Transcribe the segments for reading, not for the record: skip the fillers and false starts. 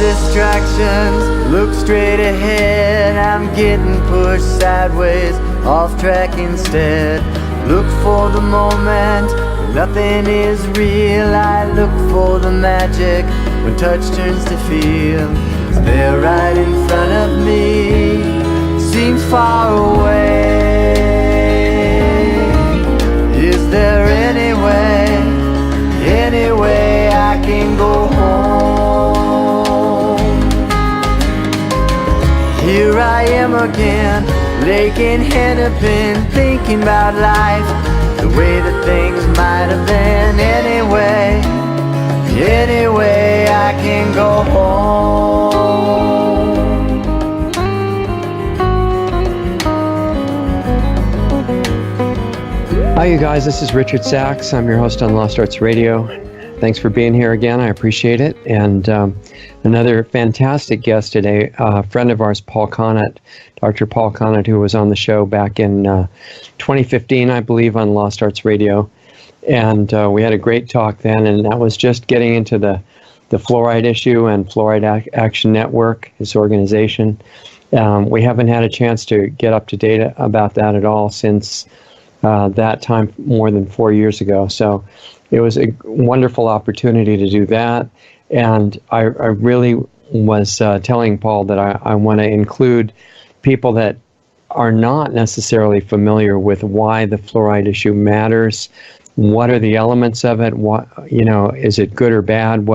distractions, look straight ahead. I'm getting pushed sideways, off track instead. Look for the moment when nothing is real. I look for the magic when touch turns to feel. It's there right in front of me, seems far away. Is there any way I can go home? Here I am again, lake in Hennepin, thinking about life, the way that things might have been. Any way I can go home. Hi, you guys. This is Richard Sachs. I'm your host on Lost Arts Radio. Thanks for being here again. I appreciate it. And another fantastic guest today, a friend of ours, Paul Connett, Dr. Paul Connett, who was on the show back in 2015, I believe, on Lost Arts Radio. And we had a great talk then, and that was just getting into the fluoride issue and Fluoride Action Network, his organization. We haven't had a chance to get up to date about that at all since that time more than 4 years ago. So it was a wonderful opportunity to do that. And I really was telling Paul that I want to include people that are not necessarily familiar with why the fluoride issue matters. What are the elements of it? What, is it good or bad?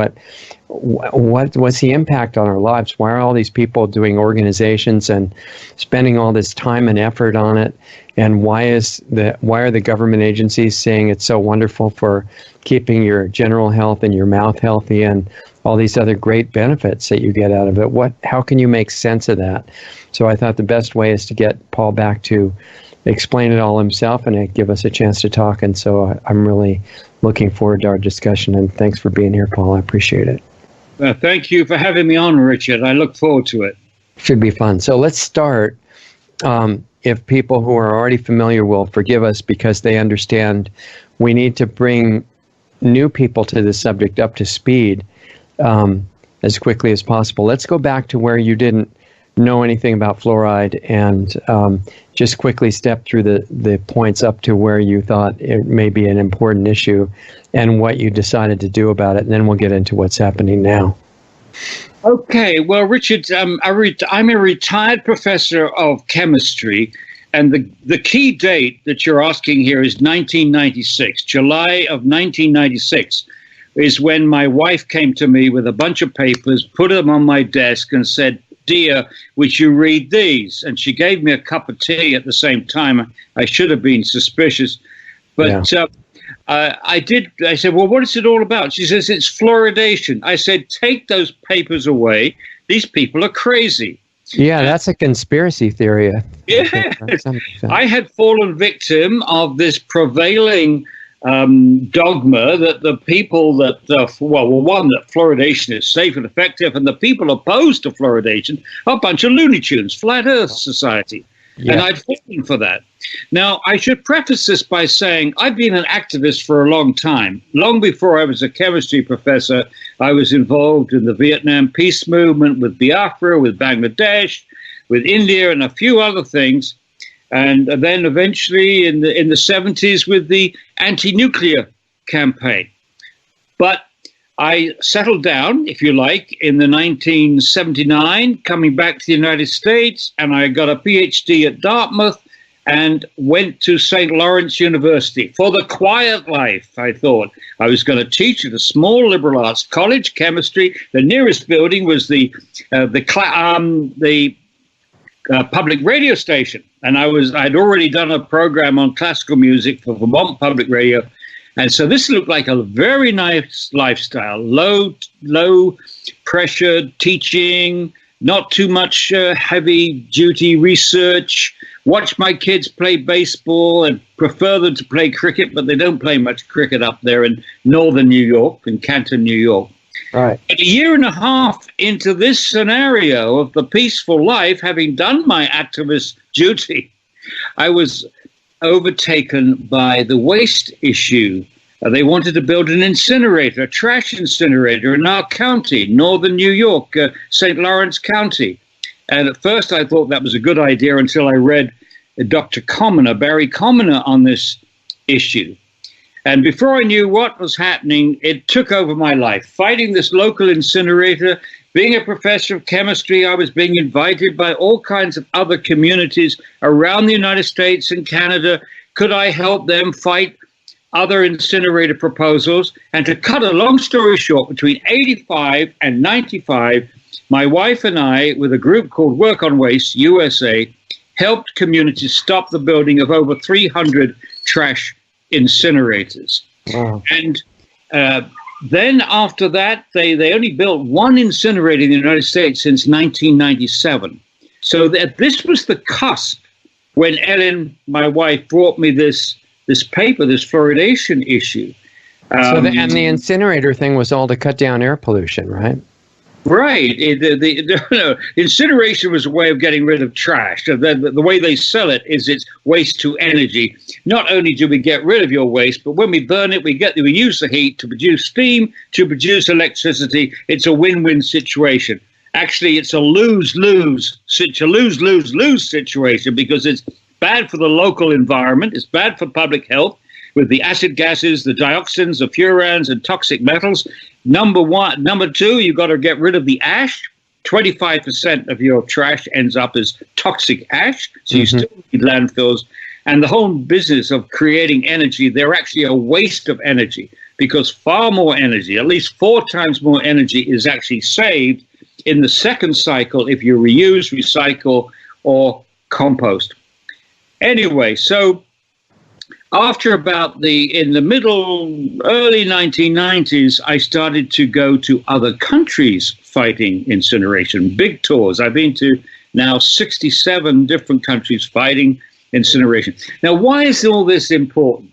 What's the impact on our lives? Why are all these people doing organizations and spending all this time and effort on it? And why are the government agencies saying it's so wonderful for keeping your general health and your mouth healthy and all these other great benefits that you get out of it? How can you make sense of that? So I thought the best way is to get Paul back to explain it all himself and give us a chance to talk. And so I'm really looking forward to our discussion. And thanks for being here, Paul. I appreciate it. Thank you for having me on, Richard. I look forward to it. Should be fun. So let's start. If people who are already familiar will forgive us because they understand we need to bring new people to the subject up to speed as quickly as possible. Let's go back to where you didn't know anything about fluoride and just quickly step through the points up to where you thought it may be an important issue and what you decided to do about it, and then we'll get into what's happening now. Okay, well, Richard, I'm a retired professor of chemistry, and the key date that you're asking here is 1996, July of 1996. Is when my wife came to me with a bunch of papers, put them on my desk and said, "Dear, would you read these?" And she gave me a cup of tea at the same time. I should have been suspicious. But yeah. I did. I said, "Well, what is it all about?" She says, "It's fluoridation." I said, "Take those papers away. These people are crazy." Yeah, that's a conspiracy theory. Yeah. I had fallen victim of this prevailing dogma that the people that, one, that fluoridation is safe and effective, and the people opposed to fluoridation are a bunch of Looney Tunes, Flat Earth Society. Yeah. And I'd fallen for that. Now, I should preface this by saying I've been an activist for a long time. Long before I was a chemistry professor, I was involved in the Vietnam peace movement with Biafra, with Bangladesh, with India, and a few other things. And then eventually in the 70s with the anti-nuclear campaign. But I settled down, if you like, in the 1979, coming back to the United States, and I got a PhD at Dartmouth and went to St. Lawrence University for the quiet life. I thought I was going to teach at a small liberal arts college, chemistry. The nearest building was the public radio station, and I'd already done a program on classical music for Vermont Public Radio, and so this looked like a very nice lifestyle, low pressure teaching, not too much heavy duty research, watch my kids play baseball and prefer them to play cricket, but they don't play much cricket up there in northern New York, in Canton, New York. Right. But a year and a half into this scenario of the peaceful life, having done my activist duty, I was overtaken by the waste issue They wanted to build an incinerator, a trash incinerator in our county, northern New York, St. Lawrence County. And at first I thought that was a good idea until I read Dr. Barry Commoner on this issue. And before I knew what was happening, it took over my life. Fighting this local incinerator, being a professor of chemistry, I was being invited by all kinds of other communities around the United States and Canada. Could I help them fight other incinerator proposals? And to cut a long story short, between 85 and 95, my wife and I, with a group called Work on Waste USA, helped communities stop the building of over 300 trash incinerators. Wow. And then after that, they only built one incinerator in the United States since 1997. So that this was the cusp when Ellen, my wife, brought me this paper, this fluoridation issue. And the incinerator thing was all to cut down air pollution, right? Right. Incineration was a way of getting rid of trash. The way they sell it is it's waste to energy. Not only do we get rid of your waste, but when we burn it, we use the heat to produce steam, to produce electricity. It's a win-win situation. Actually, it's a lose-lose situation because it's bad for the local environment. It's bad for public health with the acid gases, the dioxins, the furans, and toxic metals. Number two, you've got to get rid of the ash. 25% of your trash ends up as toxic ash, so you still need landfills. And the whole business of creating energy, they're actually a waste of energy because far more energy, at least 4 times more energy, is actually saved in the second cycle if you reuse, recycle, or compost. Anyway, so after about in the early 1990s, I started to go to other countries fighting incineration, big tours. I've been to now 67 different countries fighting incineration. Now, why is all this important?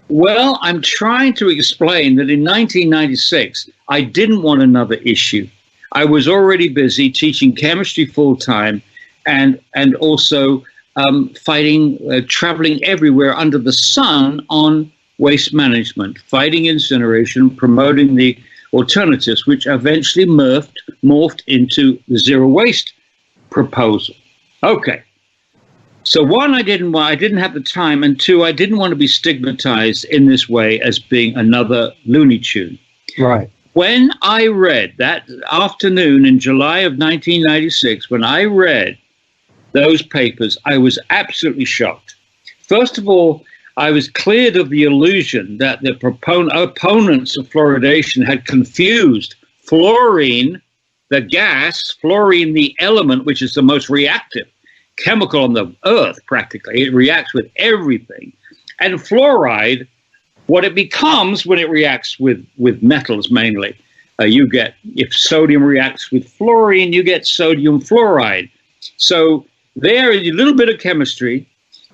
Well, I'm trying to explain that in 1996, I didn't want another issue. I was already busy teaching chemistry full-time and also fighting, traveling everywhere under the sun on waste management, fighting incineration, promoting the alternatives, which eventually morphed into the zero waste proposal. Okay. So one, I didn't have the time, and two, I didn't want to be stigmatized in this way as being another Looney Tune. Right. When I read that afternoon in July of 1996, when I read those papers, I was absolutely shocked. First of all, I was cleared of the illusion that the opponents of fluoridation had confused fluorine, the gas, fluorine, the element, which is the most reactive chemical on the earth, practically. It reacts with everything. And fluoride, what it becomes when it reacts with metals mainly. If sodium reacts with fluorine, you get sodium fluoride. So there is a little bit of chemistry.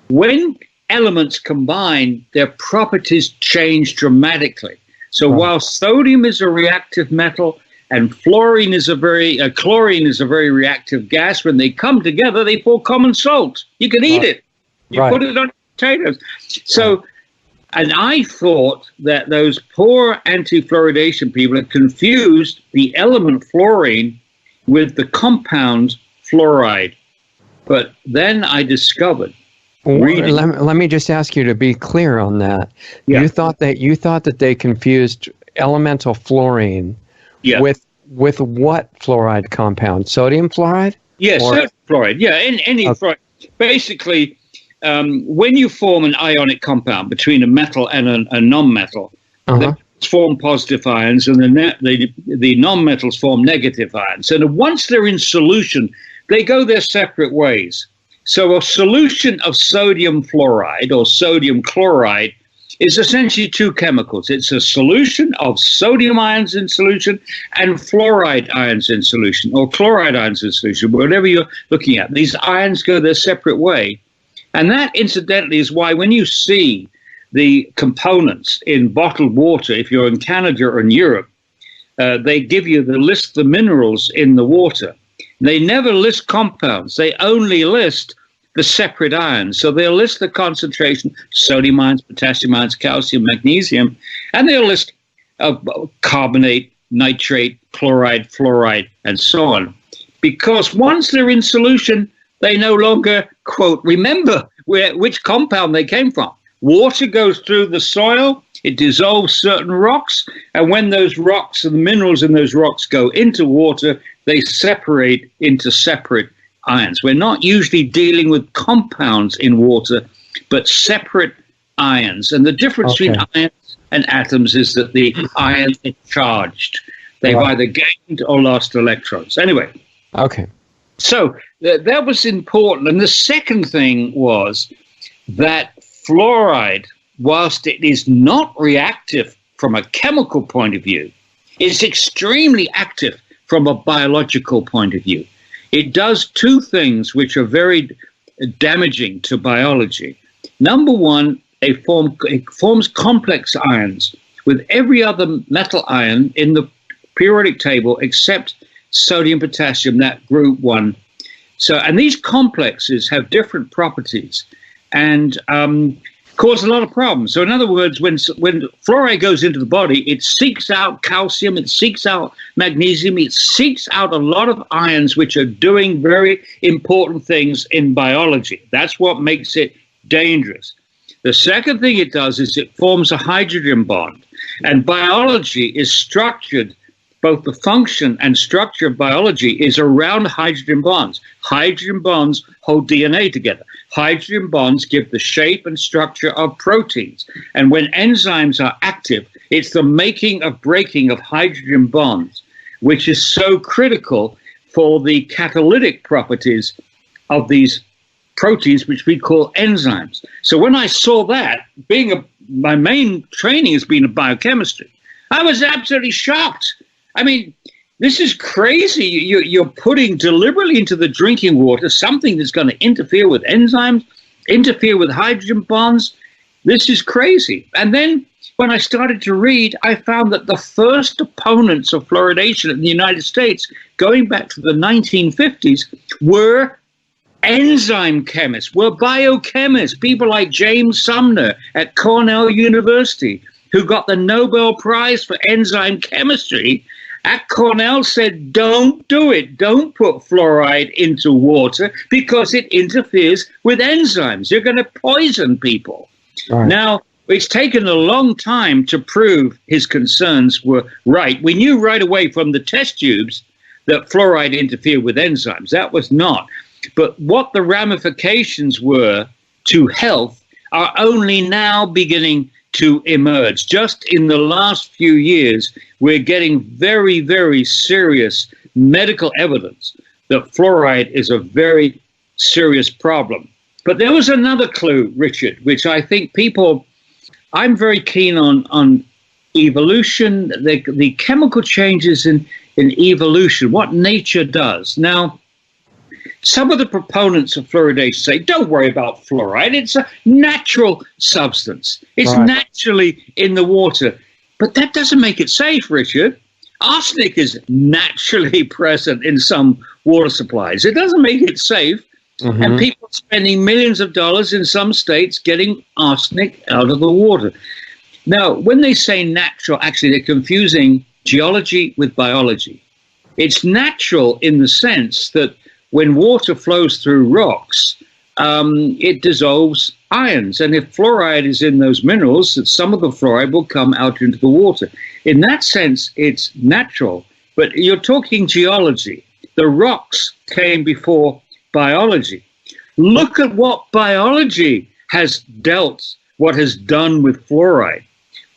When elements combine, their properties change dramatically. So while sodium is a reactive metal and chlorine is a very reactive gas, when they come together, they form common salt. You can eat it. You put it on potatoes. So, and I thought that those poor anti-fluoridation people had confused the element fluorine with the compound fluoride. But then I discovered. Let me just ask you to be clear on that. Yeah. You thought that they confused elemental fluorine with what fluoride compound? Sodium fluoride? Yes, sodium fluoride. Yeah, any fluoride. Basically, when you form an ionic compound between a metal and a non-metal, they form positive ions, and the non-metals form negative ions. And once they're in solution, they go their separate ways. So a solution of sodium fluoride or sodium chloride is essentially 2 chemicals. It's a solution of sodium ions in solution and fluoride ions in solution, or chloride ions in solution, whatever you're looking at. These ions go their separate way. And that, incidentally, is why when you see the components in bottled water, if you're in Canada or in Europe, they give you the list of the minerals in the water. They never list compounds. They only list the separate ions. So they'll list the concentration, sodium ions, potassium ions, calcium, magnesium. And they'll list carbonate, nitrate, chloride, fluoride, and so on. Because once they're in solution, they no longer, quote, remember which compound they came from. Water goes through the soil, it dissolves certain rocks, and when those rocks and the minerals in those rocks go into water, they separate into separate ions. We're not usually dealing with compounds in water, but separate ions. And the difference between ions and atoms is that the ions are charged. They've either gained or lost electrons. Anyway. Okay. So that was important. And the second thing was that fluoride, whilst it is not reactive from a chemical point of view, is extremely active from a biological point of view. It does two things which are very damaging to biology. Number one, it forms complex ions with every other metal ion in the periodic table except sodium, potassium, that group 1. So, and these complexes have different properties and cause a lot of problems. So in other words, when fluoride goes into the body, it seeks out calcium, it seeks out magnesium, it seeks out a lot of ions which are doing very important things in biology. That's what makes it dangerous. The second thing it does is it forms a hydrogen bond. And biology is structured, both the function and structure of biology is around hydrogen bonds. Hydrogen bonds hold DNA together. Hydrogen bonds give the shape and structure of proteins. And when enzymes are active, it's the making of breaking of hydrogen bonds, which is so critical for the catalytic properties of these proteins, which we call enzymes. So when I saw that, my main training has been in biochemistry, I was absolutely shocked. I mean, this is crazy. You're putting deliberately into the drinking water something that's going to interfere with enzymes, interfere with hydrogen bonds. This is crazy. And then when I started to read, I found that the first opponents of fluoridation in the United States, going back to the 1950s, were enzyme chemists, were biochemists, people like James Sumner at Cornell University, who got the Nobel Prize for enzyme chemistry. At Cornell said, don't do it. Don't put fluoride into water because it interferes with enzymes. You're going to poison people. Right. Now, it's taken a long time to prove his concerns were right. We knew right away from the test tubes that fluoride interfered with enzymes. That was not. But what the ramifications were to health are only now beginning to emerge. Just in the last few years, we're getting very, very serious medical evidence that fluoride is a very serious problem. But there was another clue, Richard, which I think I'm very keen on evolution, the chemical changes in evolution, what nature does. Now, some of the proponents of fluoridation say, don't worry about fluoride. It's a natural substance. It's naturally in the water. But that doesn't make it safe, Richard. Arsenic is naturally present in some water supplies. It doesn't make it safe. Mm-hmm. And people are spending millions of dollars in some states getting arsenic out of the water. Now, when they say natural, actually, they're confusing geology with biology. It's natural in the sense that when water flows through rocks, it dissolves ions. And if fluoride is in those minerals, some of the fluoride will come out into the water. In that sense, it's natural. But you're talking geology. The rocks came before biology. Look at what biology has done with fluoride.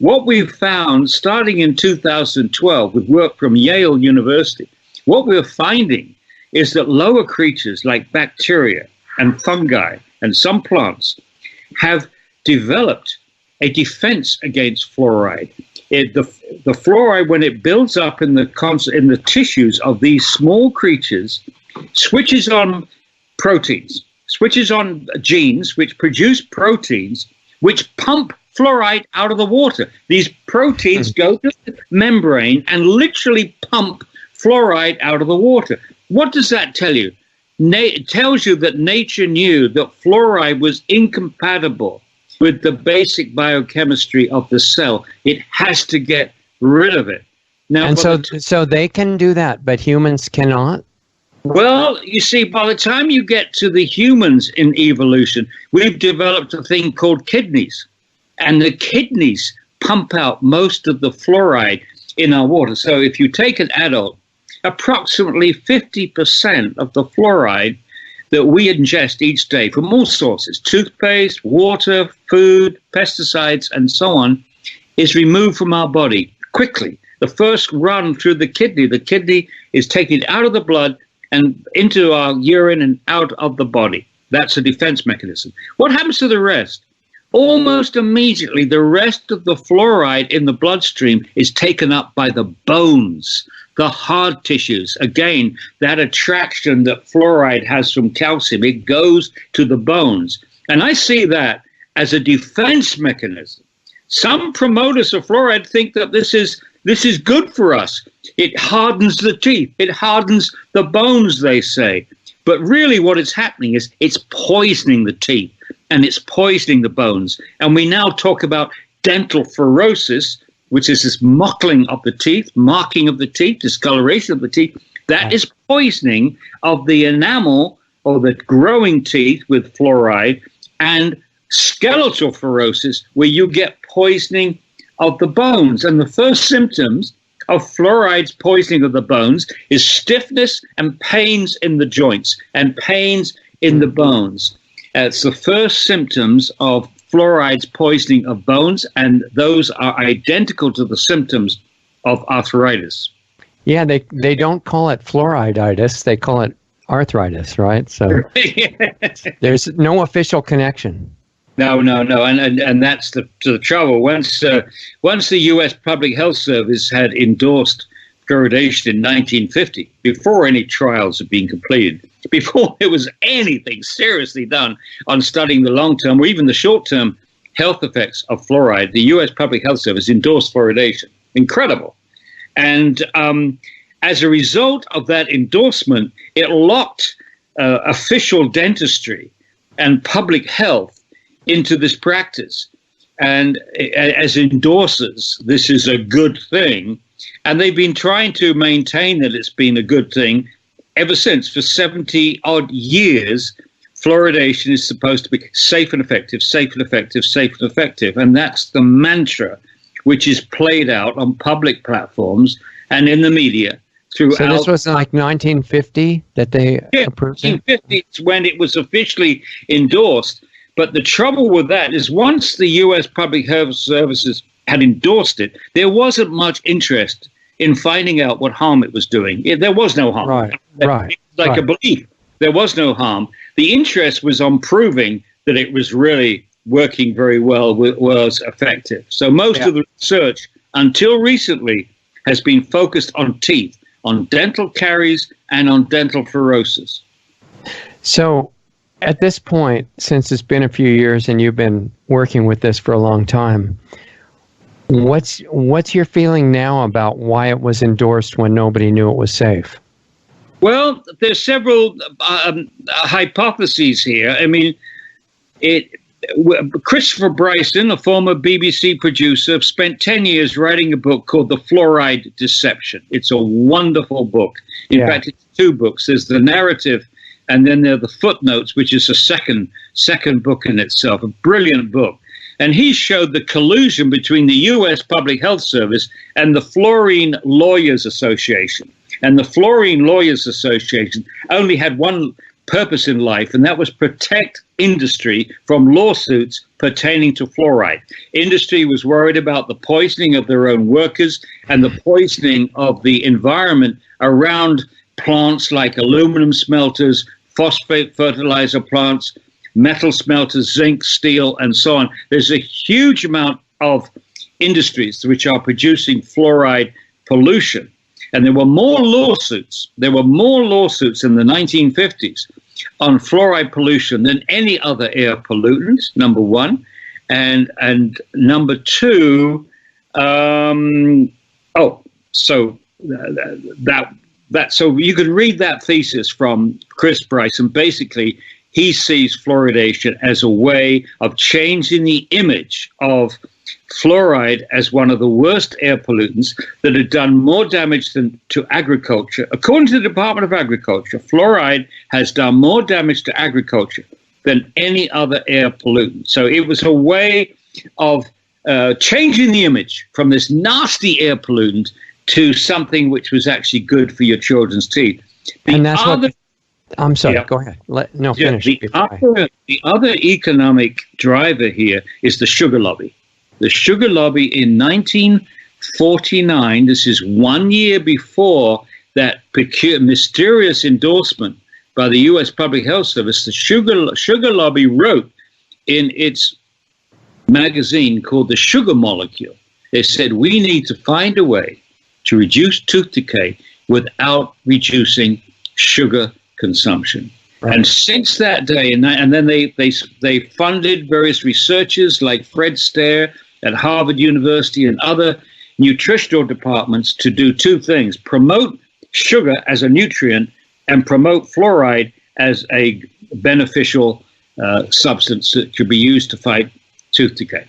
What we've found, starting in 2012 with work from Yale University, what we're finding is that lower creatures like bacteria and fungi and some plants have developed a defense against fluoride. The fluoride, when it builds up in the tissues of these small creatures, switches on proteins, switches on genes which produce proteins which pump fluoride out of the water. These proteins go to the membrane and literally pump fluoride out of the water. What does that tell you? It tells you that nature knew that fluoride was incompatible with the basic biochemistry of the cell. It has to get rid of it. Now, and so they can do that, but humans cannot? Well, you see, by the time you get to the humans in evolution, we've developed a thing called kidneys. And the kidneys pump out most of the fluoride in our water. So if you take an adult, approximately 50% of the fluoride that we ingest each day from all sources, toothpaste, water, food, pesticides, and so on, is removed from our body quickly. The first run through the kidney is taken out of the blood and into our urine and out of the body. That's a defense mechanism. What happens to the rest? Almost immediately, the rest of the fluoride in the bloodstream is taken up by the bones, the hard tissues. Again, that attraction that fluoride has from calcium, it goes to the bones. And I see that as a defense mechanism. Some promoters of fluoride think that this is good for us. It hardens the teeth. It hardens the bones, they say. But really what is happening is it's poisoning the teeth and it's poisoning the bones. And we now talk about dental fluorosis, which is this mottling of the teeth, marking of the teeth, discoloration of the teeth. That is poisoning of the enamel or the growing teeth with fluoride, and skeletal fluorosis, where you get poisoning of the bones. And the first symptoms of fluoride's poisoning of the bones is stiffness and pains in the joints and pains in the bones. It's the first symptoms of fluoride's poisoning of bones, and those are identical to the symptoms of arthritis. Yeah, they don't call it fluoriditis, they call it arthritis, right? So there's no official connection. No, and that's the trouble. Once the U.S. Public Health Service had endorsed fluoridation in 1950, before any trials had been completed, before there was anything seriously done on studying the long-term or even the short-term health effects of fluoride, the U.S. Public Health Service endorsed fluoridation. Incredible. And as a result of that endorsement, it locked official dentistry and public health into this practice. And as endorsers, this is a good thing. And they've been trying to maintain that it's been a good thing ever since. For 70 odd years, fluoridation is supposed to be safe and effective, safe and effective, safe and effective. And that's the mantra which is played out on public platforms and in the media throughout. So this was like 1950 that they approved it? 1950 is when it was officially endorsed. But the trouble with that is once the U.S. Public Health Services had endorsed it, there wasn't much interest in finding out what harm it was doing. There was no harm. Right. It's like a belief. There was no harm. The interest was on proving that it was really working very well, was effective. So most of the research until recently has been focused on teeth, on dental caries, and on dental fluorosis. So at this point, since it's been a few years and you've been working with this for a long time, what's your feeling now about why it was endorsed when nobody knew it was safe? Well, there's several hypotheses here. I mean, Christopher Bryson, a former BBC producer, spent 10 years writing a book called The Fluoride Deception. It's a wonderful book. In fact, it's two books. There's the narrative, and then there are the footnotes, which is a second book in itself, a brilliant book. And he showed the collusion between the U.S. Public Health Service and the Fluorine Lawyers Association. And the Fluorine Lawyers Association only had one purpose in life, and that was protect industry from lawsuits pertaining to fluoride. Industry was worried about the poisoning of their own workers and the poisoning of the environment around plants like aluminum smelters, phosphate fertilizer plants, metal smelters, zinc, steel, and so on. There's a huge amount of industries which are producing fluoride pollution. And there were more lawsuits. There were more lawsuits in the 1950s on fluoride pollution than any other air pollutant, number one. And number two, so you could read that thesis from Chris Bryson. Basically, he sees fluoridation as a way of changing the image of fluoride as one of the worst air pollutants that had done more damage to agriculture. According to the Department of Agriculture, fluoride has done more damage to agriculture than any other air pollutant. So it was a way of changing the image from this nasty air pollutant to something which was actually good for your children's teeth. And that's what... I'm sorry, Go ahead. Finish. The other economic driver here is the sugar lobby. The sugar lobby in 1949, this is 1 year before that mysterious endorsement by the U.S. Public Health Service, the sugar lobby wrote in its magazine called The Sugar Molecule. They said, we need to find a way to reduce tooth decay without reducing sugar consumption. Right. And since that day, and then they funded various researchers like Fred Stair at Harvard University and other nutritional departments to do two things: promote sugar as a nutrient and promote fluoride as a beneficial substance that could be used to fight tooth decay.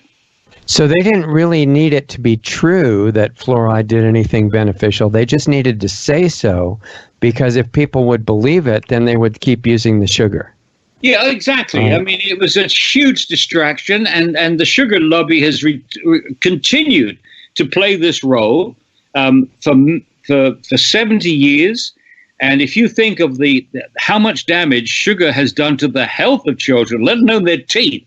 So they didn't really need it to be true that fluoride did anything beneficial. They just needed to say so, because if people would believe it, then they would keep using the sugar. Yeah, exactly. I mean, it was a huge distraction, and the sugar lobby has continued to play this role for 70 years. And if you think of how much damage sugar has done to the health of children, let alone their teeth,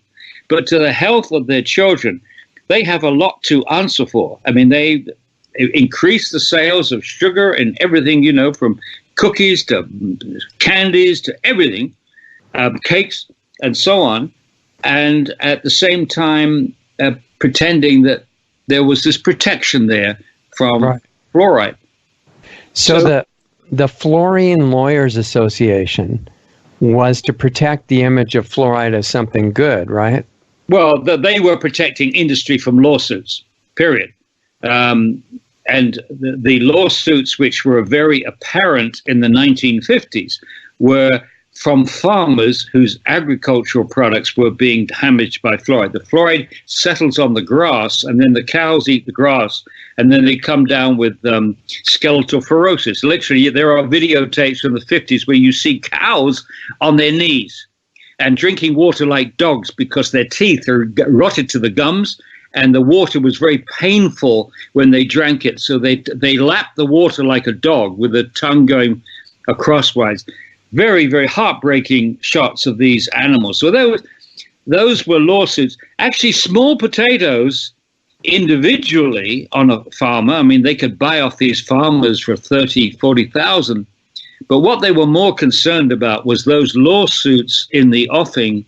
but to the health of their children, they have a lot to answer for. I mean, they increase the sales of sugar and everything, from cookies to candies to everything, cakes and so on. And at the same time, pretending that there was this protection there from fluoride. So the Fluorine Lawyers Association was to protect the image of fluoride as something good, right? Well, they were protecting industry from lawsuits, period. And the lawsuits, which were very apparent in the 1950s, were from farmers whose agricultural products were being damaged by fluoride. The fluoride settles on the grass, and then the cows eat the grass, and then they come down with skeletal fluorosis. Literally, there are videotapes from the 50s where you see cows on their knees and drinking water like dogs because their teeth are rotted to the gums, and the water was very painful when they drank it. So they lapped the water like a dog with the tongue going crosswise. Very, very heartbreaking shots of these animals. So those were lawsuits. Actually, small potatoes individually on a farmer, I mean, they could buy off these farmers for 30, 40,000. But what they were more concerned about was those lawsuits in the offing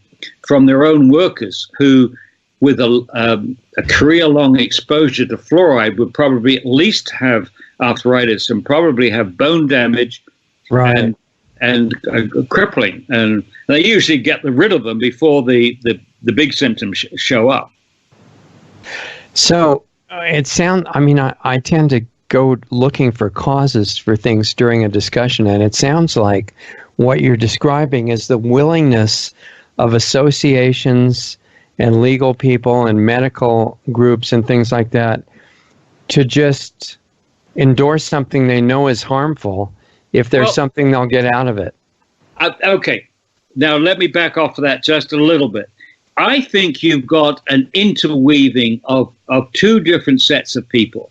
from their own workers who, with a career-long exposure to fluoride, would probably at least have arthritis and probably have bone damage and crippling. And they usually get rid of them before the big symptoms show up. So I tend to go looking for causes for things during a discussion, and it sounds like what you're describing is the willingness of associations and legal people and medical groups and things like that to just endorse something they know is harmful if there's something they'll get out of it. Okay, now let me back off of that just a little bit. I think you've got an interweaving of two different sets of people.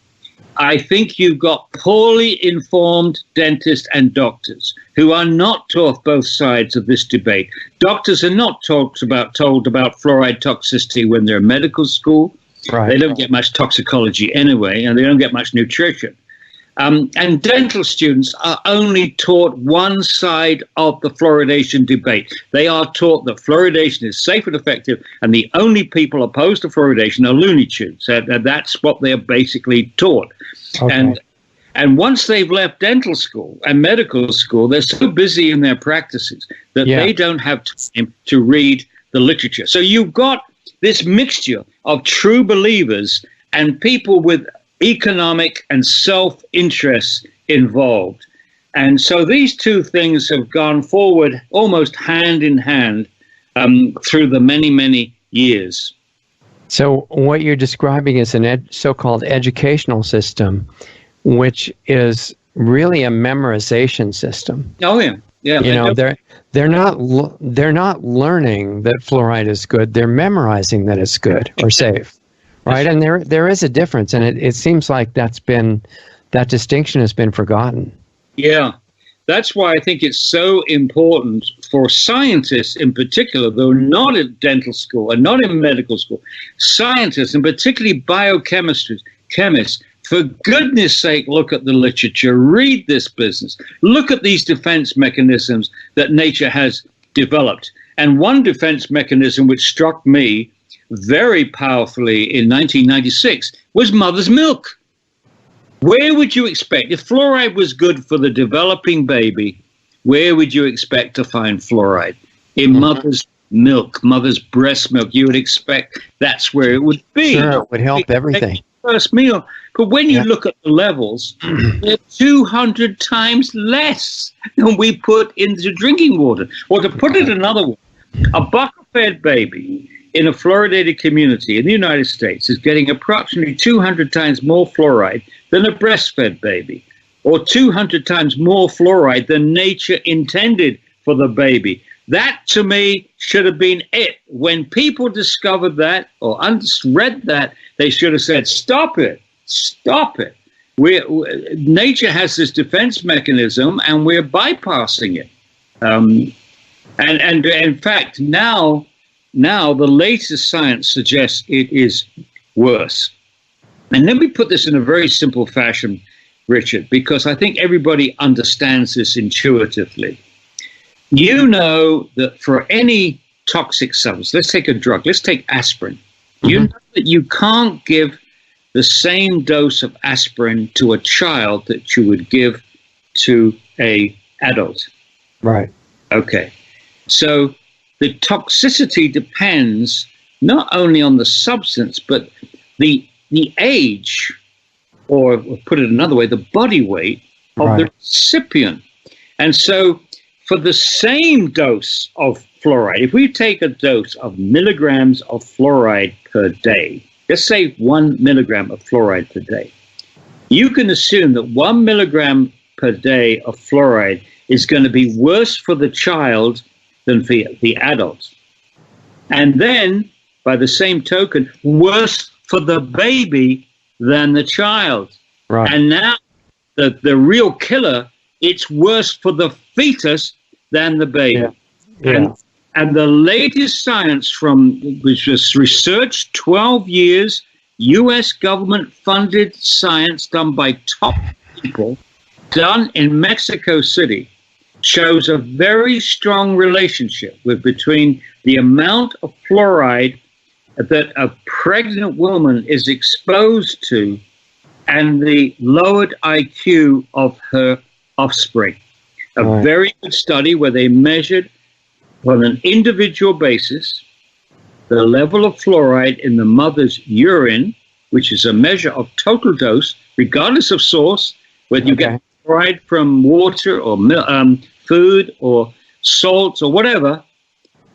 I think you've got poorly informed dentists and doctors who are not taught both sides of this debate. Doctors are not told about fluoride toxicity when they're in medical school. Right. They don't get much toxicology anyway, and they don't get much nutrition. And dental students are only taught one side of the fluoridation debate. They are taught that fluoridation is safe and effective, and the only people opposed to fluoridation are Looney Tunes. That's what they're basically taught. Okay. And once they've left dental school and medical school, they're so busy in their practices that they don't have time to read the literature. So you've got this mixture of true believers and people with economic and self-interest involved. And so these two things have gone forward almost hand in hand through the many, many years. So what you're describing is a so-called educational system, which is really a memorization system. Oh yeah, yeah. You know, they're not learning that fluoride is good. They're memorizing that it's good or safe, right? And there is a difference, and it seems like that distinction has been forgotten. Yeah, that's why I think it's so important for scientists in particular, though not at dental school and not in medical school, scientists and particularly chemists, for goodness sake, look at the literature, read this business, look at these defense mechanisms that nature has developed. And one defense mechanism which struck me very powerfully in 1996 was mother's milk. Where would you expect, if fluoride was good for the developing baby, where would you expect to find fluoride? In mother's milk, mother's breast milk. You would expect that's where it would be. Sure, it would help everything. First meal. But when you look at the levels, they're 200 times less than we put into drinking water. Or to put it another way, a bucket-fed baby in a fluoridated community in the United States is getting approximately 200 times more fluoride than a breastfed baby, or 200 times more fluoride than nature intended for the baby. That, to me, should have been it. When people discovered that or read that, they should have said, stop it, stop it. Nature has this defense mechanism, and we're bypassing it. And in fact, now the latest science suggests it is worse. And let me put this in a very simple fashion, Richard, because I think everybody understands this intuitively. You know that for any toxic substance, let's take a drug, let's take aspirin. You know that you can't give the same dose of aspirin to a child that you would give to an adult. Right. Okay. So the toxicity depends not only on the substance, but the age, or put it another way, the body weight of the recipient. And so for the same dose of fluoride, if we take a dose of milligrams of fluoride per day, let's say 1 milligram of fluoride per day, you can assume that 1 milligram per day of fluoride is going to be worse for the child than for the adult. And then, by the same token, worse for the baby than the child. Right. And now, the real killer, it's worse for the fetus than the baby. Yeah. And the latest science which was researched, 12 years, U.S. government-funded science done by top people, done in Mexico City, shows a very strong relationship between the amount of fluoride that a pregnant woman is exposed to and the lowered IQ of her offspring. A very good study where they measured on an individual basis the level of fluoride in the mother's urine, which is a measure of total dose, regardless of source, whether you get fluoride from water or food or salt or whatever.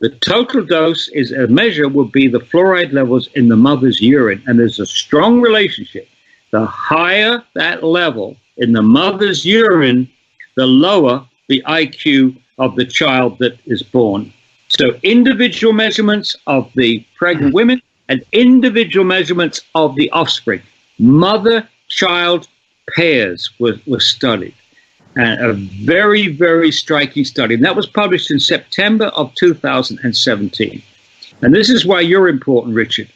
The total dose is a measure would be the fluoride levels in the mother's urine. And there's a strong relationship. The higher that level in the mother's urine, the lower the IQ of the child that is born. So individual measurements of the pregnant women and individual measurements of the offspring. Mother-child pairs were studied. And a very, very striking study. And that was published in September of 2017. And this is why you're important, Richard,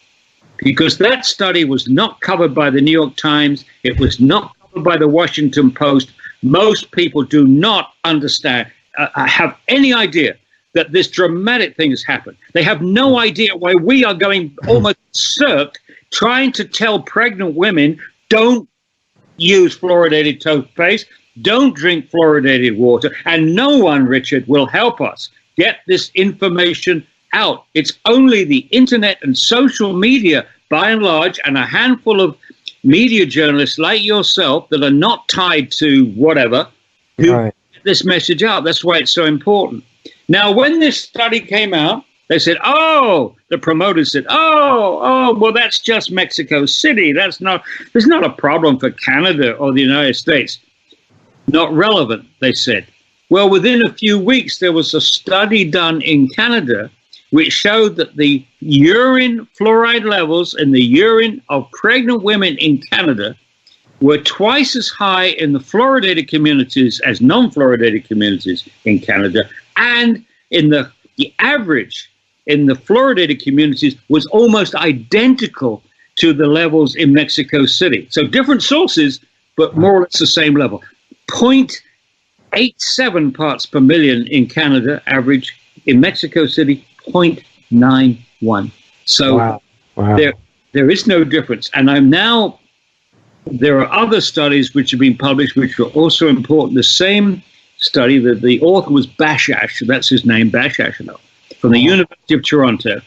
because that study was not covered by the New York Times. It was not covered by the Washington Post. Most people do not understand, have any idea that this dramatic thing has happened. They have no idea why we are going almost berserk trying to tell pregnant women, don't use fluoridated toothpaste, don't drink fluoridated water, and no one, Richard, will help us get this information out. It's only the internet and social media, by and large, and a handful of media journalists like yourself that are not tied to whatever, who this message out. That's why it's so important. Now, when this study came out, they said, the promoters said, well, that's just Mexico City. There's not a problem for Canada or the United States. Not relevant, they said. Well, within a few weeks, there was a study done in Canada which showed that the urine fluoride levels in the urine of pregnant women in Canada were twice as high in the fluoridated communities as non-fluoridated communities in Canada, and in the average in the fluoridated communities was almost identical to the levels in Mexico City. So different sources, but more or less the same level. 0.87 parts per million in Canada, average. In Mexico City, 0.91. So wow. There is no difference. And there are other studies which have been published which were also important. The same study that the author was Bashash, that's his name, Bashash, from the University of Toronto.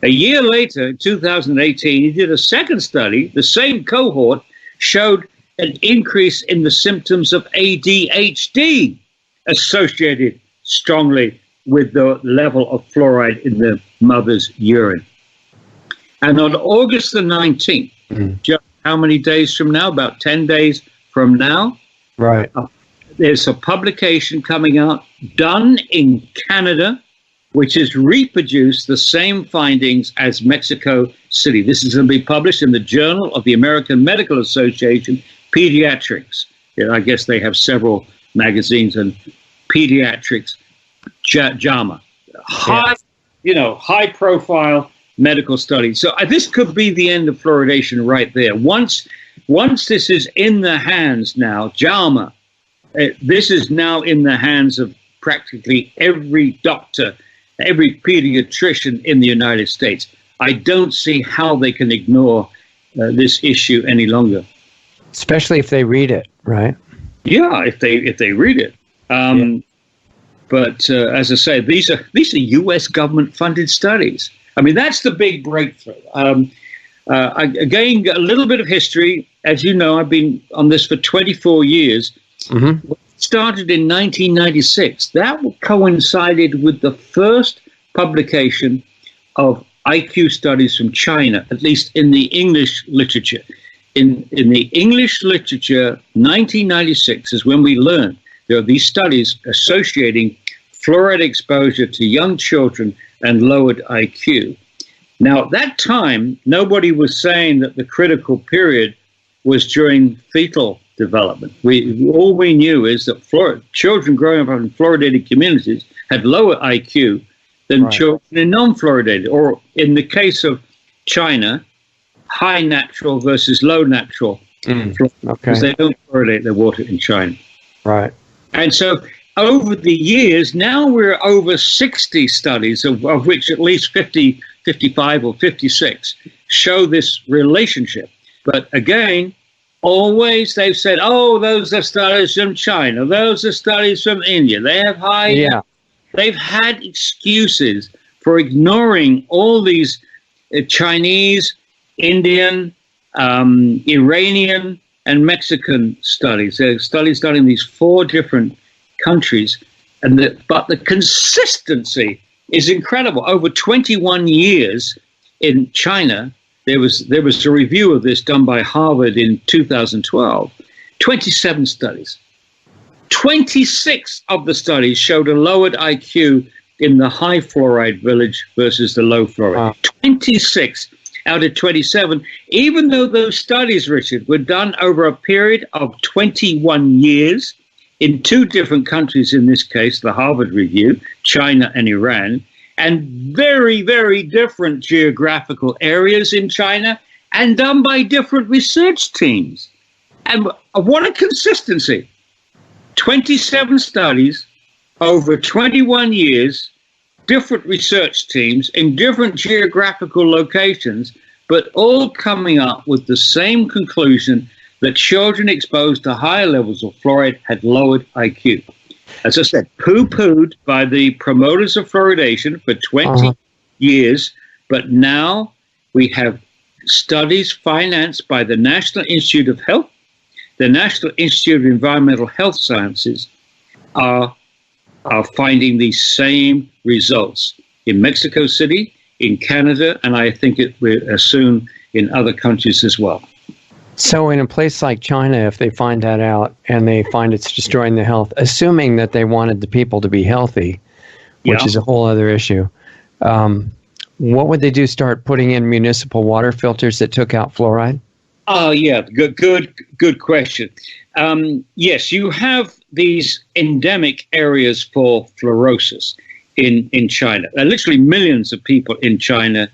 A year later, in 2018, he did a second study. The same cohort showed an increase in the symptoms of ADHD associated strongly with the level of fluoride in the mother's urine. And on August the 19th, just how many days from now? About 10 days from now. Right. There's a publication coming out done in Canada, which has reproduced the same findings as Mexico City. This is going to be published in the Journal of the American Medical Association, Pediatrics. I guess they have several magazines, and Pediatrics, JAMA. High profile medical study. So this could be the end of fluoridation right there. Once this is in the hands now, JAMA, this is now in the hands of practically every doctor, every pediatrician in the United States. I don't see how they can ignore this issue any longer. Especially if they read it, right? Yeah, if they read it. But as I say, these are U.S. government-funded studies. I mean, that's the big breakthrough. Again, a little bit of history. As you know, I've been on this for 24 years. Mm-hmm. Started in 1996. That coincided with the first publication of IQ studies from China, at least in the English literature. In the English literature, 1996 is when we learned there are these studies associating fluoride exposure to young children and lowered IQ. Now, at that time, nobody was saying that the critical period was during fetal development. All we knew is that children growing up in fluoridated communities had lower IQ than children in non-fluoridated, or in the case of China, high natural versus low natural, because they don't fluoridate their water in China. Right. And so over the years, now we're over 60 studies, of which at least 50, 55 or 56 show this relationship. But again, always they've said, those are studies from China. Those are studies from India. They have high. Yeah. They've had excuses for ignoring all these Chinese, Indian, Iranian, and Mexican studies. There are studies done in these 4 different countries, but the consistency is incredible. Over 21 years in China, there was a review of this done by Harvard in 2012. 27 studies. 26 of the studies showed a lowered IQ in the high fluoride village versus the low fluoride. Wow. 26 out of 27, even though those studies, Richard, were done over a period of 21 years in 2 different countries, in this case, the Harvard review, China and Iran, and very, very different geographical areas in China, and done by different research teams. And what a consistency. 27 studies over 21 years, different research teams in different geographical locations, but all coming up with the same conclusion that children exposed to higher levels of fluoride had lowered IQ. As I said, poo-pooed by the promoters of fluoridation for 20 years, but now we have studies financed by the National Institute of Health, the National Institute of Environmental Health Sciences, are finding these same results in Mexico City, in Canada, and I think it will soon in other countries as well. So in a place like China, if they find that out and they find it's destroying the health, assuming that they wanted the people to be healthy, which is a whole other issue, what would they do? Start putting in municipal water filters that took out fluoride? Oh, yeah. Good question. Yes, you have these endemic areas for fluorosis in China. Literally millions of people in China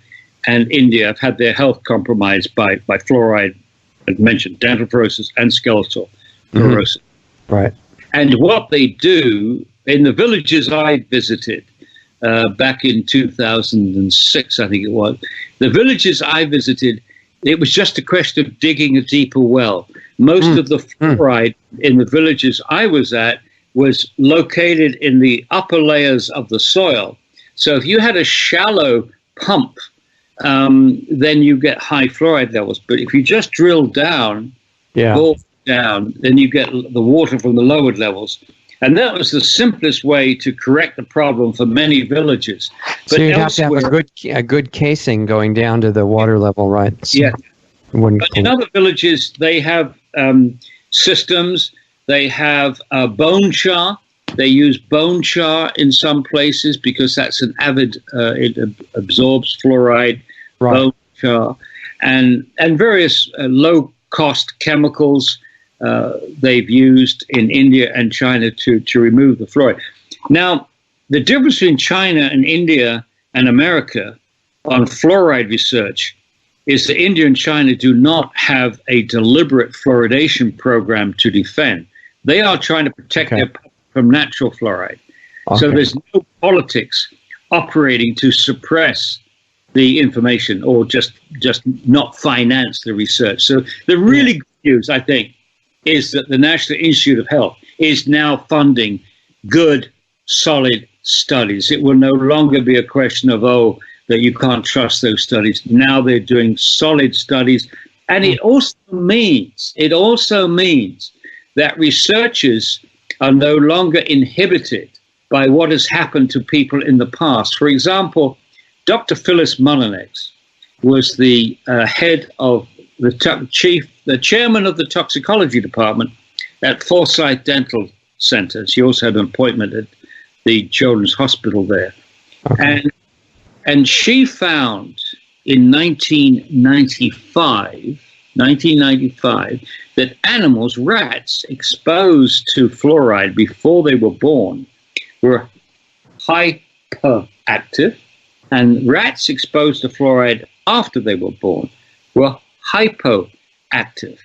and India have had their health compromised by fluoride. I've mentioned dental fluorosis and skeletal fluorosis. Right. And what they do in the villages I visited back in 2006, I think it was, the villages I visited, it was just a question of digging a deeper well. Most of the fluoride in the villages I was at was located in the upper layers of the soil. So if you had a shallow pump, then you get high fluoride levels. But if you just drill down, then you get the water from the lowered levels. And that was the simplest way to correct the problem for many villages. But so you'd have to have a good casing going down to the water level, right? So yeah. But in other villages, they have systems. They have bone char. They use bone char in some places because that's an avid, it absorbs fluoride, bone char, and various low-cost chemicals they've used in India and China to remove the fluoride. Now, the difference between China and India and America on fluoride research is that India and China do not have a deliberate fluoridation program to defend. They are trying to protect their public from natural fluoride. So there's no politics operating to suppress the information or just not finance the research. So the really good news, I think, is that the National Institute of Health is now funding good, solid studies. It will no longer be a question of, that you can't trust those studies. Now they're doing solid studies. And it also means that researchers are no longer inhibited by what has happened to people in the past. For example, Dr. Phyllis Mullinex was the head of the chairman of the toxicology department at Forsyth Dental Center. She also had an appointment at the Children's Hospital there. And she found in 1995, that animals, rats, exposed to fluoride before they were born were hyperactive, and rats exposed to fluoride after they were born were hypoactive.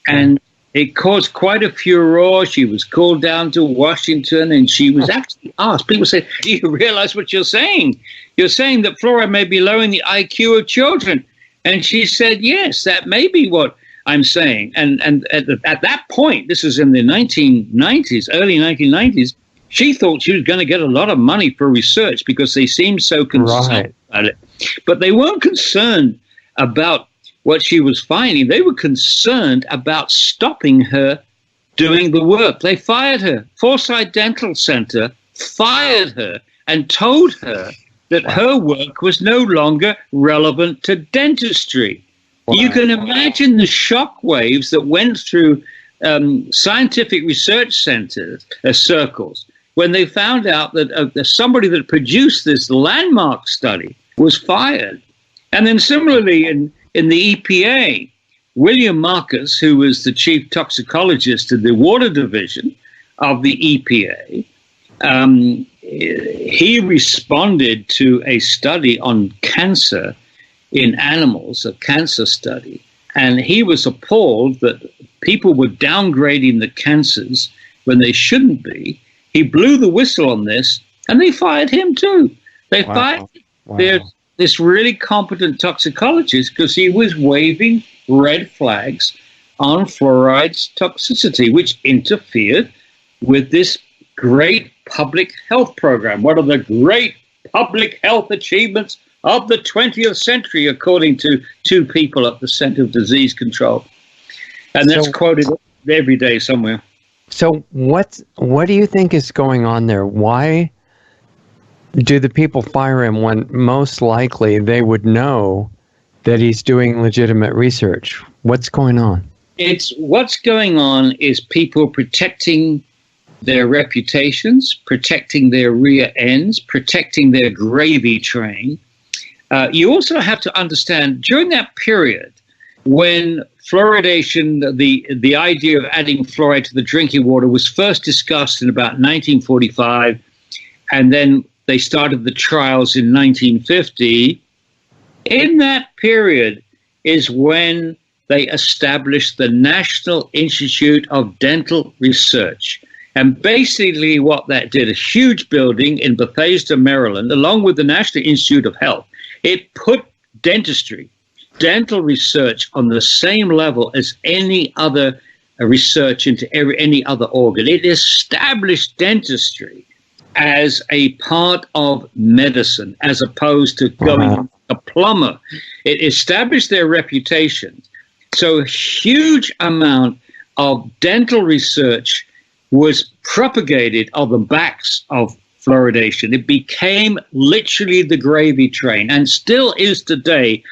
And it caused quite a furor. She was called down to Washington, and she was actually asked. People said, do you realize what you're saying? You're saying that fluoride may be lowering the IQ of children. And she said, yes, that may be what I'm saying. And at that point, this is in the 1990s, early 1990s, she thought she was going to get a lot of money for research because they seemed so concerned about it. But they weren't concerned about what she was finding. They were concerned about stopping her doing the work. They fired her. Forsyth Dental Center fired her and told her that her work was no longer relevant to dentistry. You can imagine the shock waves that went through scientific research circles when they found out that somebody that produced this landmark study was fired. And then similarly in the EPA, William Marcus, who was the chief toxicologist of the water division of the EPA, he responded to a study on cancer in animals, a cancer study, and he was appalled that people were downgrading the cancers when they shouldn't be. He blew the whistle on this, and they fired him too. They fired this really competent toxicologist because he was waving red flags on fluoride's toxicity, which interfered with this great public health program. One of the great public health achievements of the 20th century, according to two people at the Center of Disease Control. And that's quoted every day somewhere. So what do you think is going on there? Why do the people fire him when most likely they would know that he's doing legitimate research? What's going on? What's going on is people protecting their reputations, protecting their rear ends, protecting their gravy train. You also have to understand, during that period when fluoridation, the idea of adding fluoride to the drinking water was first discussed in about 1945, and then they started the trials in 1950. In that period is when they established the National Institute of Dental Research. And basically what that did, a huge building in Bethesda, Maryland, along with the National Institute of Health, it put dentistry, dental research on the same level as any other research into any other organ. It established dentistry as a part of medicine, as opposed to going a plumber. It established their reputation. So a huge amount of dental research was propagated on the backs of fluoridation. It became literally the gravy train, and still is today.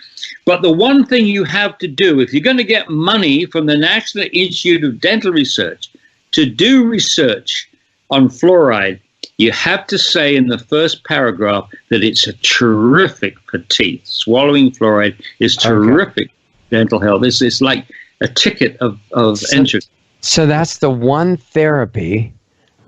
But the one thing you have to do, if you're going to get money from the National Institute of Dental Research to do research on fluoride, you have to say in the first paragraph that it's a terrific for teeth. Swallowing fluoride is terrific dental health. It's like a ticket of entry. So that's the one therapy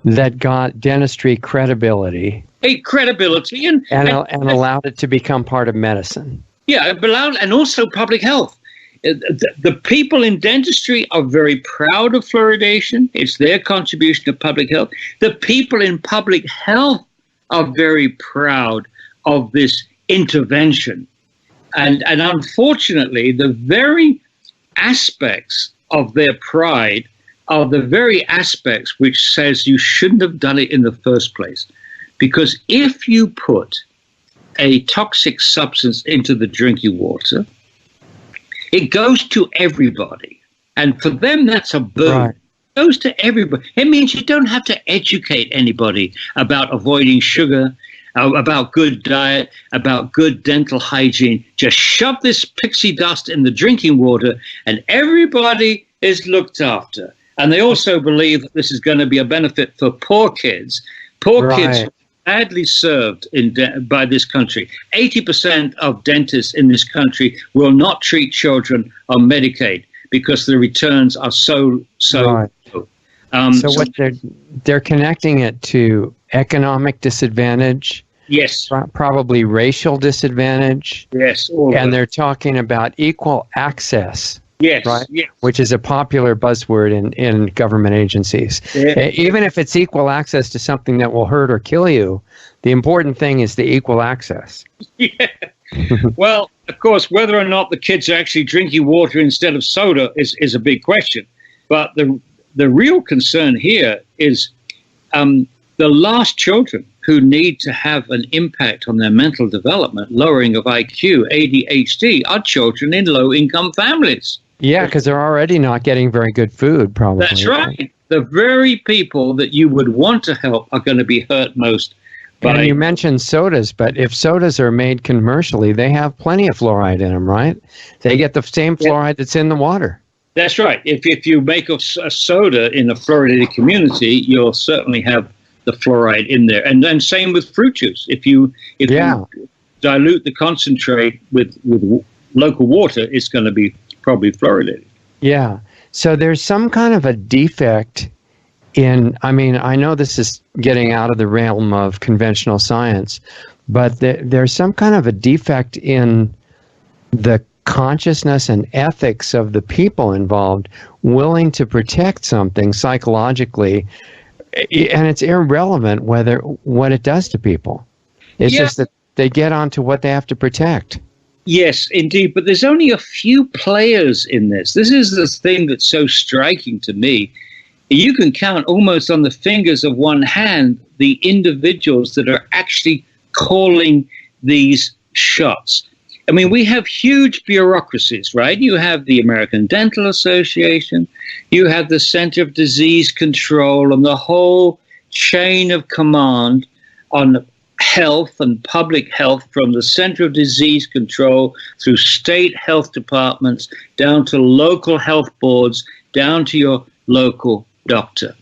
that got dentistry credibility. Credibility and allowed it to become part of medicine. Yeah, and also public health. The people in dentistry are very proud of fluoridation. It's their contribution to public health. The people in public health are very proud of this intervention. And unfortunately, the very aspects of their pride are the very aspects which says you shouldn't have done it in the first place. Because if you put a toxic substance into the drinking water, it goes to everybody. And for them, that's a boon. Right. It goes to everybody. It means you don't have to educate anybody about avoiding sugar, about good diet, about good dental hygiene. Just shove this pixie dust in the drinking water and everybody is looked after. And they also believe that this is going to be a benefit for poor kids. Poor kids are badly served by this country. 80% of dentists in this country will not treat children on Medicaid because the returns are so low. So what they're connecting it to economic disadvantage. Yes. Probably racial disadvantage. Yes. And they're talking about equal access. Yes. Right? Yes. Which is a popular buzzword in government agencies. Yeah. Even if it's equal access to something that will hurt or kill you, the important thing is the equal access. Yeah. Well, of course, whether or not the kids are actually drinking water instead of soda is a big question. But the real concern here is the last children who need to have an impact on their mental development, lowering of IQ, ADHD, are children in low-income families. Yeah, because they're already not getting very good food, probably. That's right. The very people that you would want to help are going to be hurt most. And you mentioned sodas, but if sodas are made commercially, they have plenty of fluoride in them, right? They get the same fluoride that's in the water. That's right. If you make a soda in a fluoridated community, you'll certainly have the fluoride in there. And then same with fruit juice. If you dilute the concentrate with local water, it's going to be probably fluoridated. Yeah. So there's some kind of a defect in, I mean, I know this is getting out of the realm of conventional science, but there's some kind of a defect in the consciousness and ethics of the people involved willing to protect something psychologically, and it's irrelevant what it does to people. It's just that they get onto what they have to protect. Yes, indeed. But there's only a few players in this. This is the thing that's so striking to me. You can count almost on the fingers of one hand the individuals that are actually calling these shots. I mean, we have huge bureaucracies, right? You have the American Dental Association. You have the Center of Disease Control and the whole chain of command on health and public health, from the Center of Disease Control through state health departments, down to local health boards, down to your local doctor.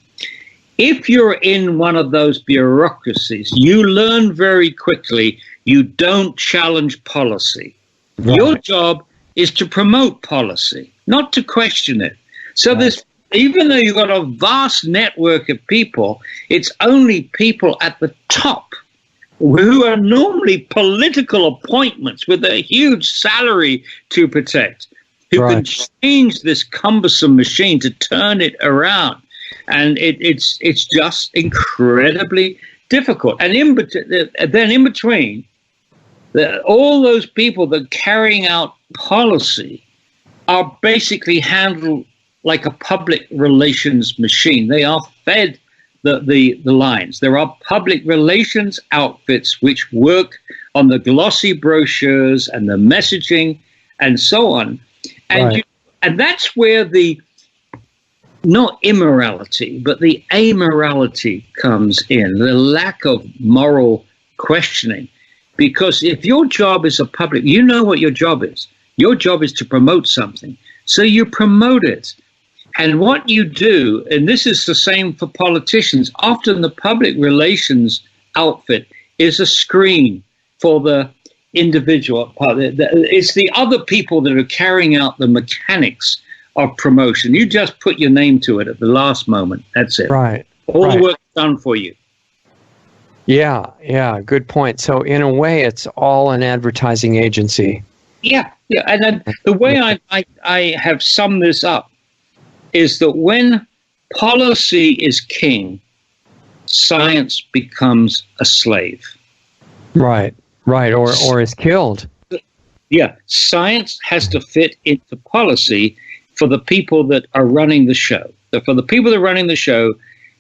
If you're in one of those bureaucracies, you learn very quickly you don't challenge policy. Right. Your job is to promote policy, not to question it. So right. Even though you've got a vast network of people, it's only people at the top who are normally political appointments with a huge salary to protect, who right. can change this cumbersome machine to turn it around. And it's just incredibly difficult. And then in between, all those people that are carrying out policy are basically handled like a public relations machine. They are fed the lines. There are public relations outfits which work on the glossy brochures and the messaging and so on. And right. And that's where the not immorality, but the amorality comes in, the lack of moral questioning. Because if your job is a public, you know what your job is. Your job is to promote something. So you promote it. And what you do, and this is the same for politicians, often the public relations outfit is a screen for the individual. It's the other people that are carrying out the mechanics of promotion. You just put your name to it at the last moment. That's it. Right. All the work done for you. Yeah, good point. So in a way, it's all an advertising agency. Yeah. And then the way I have summed this up is that when policy is king, science becomes a slave. Right, or is killed. Yeah, science has to fit into policy for the people that are running the show. For the people that are running the show,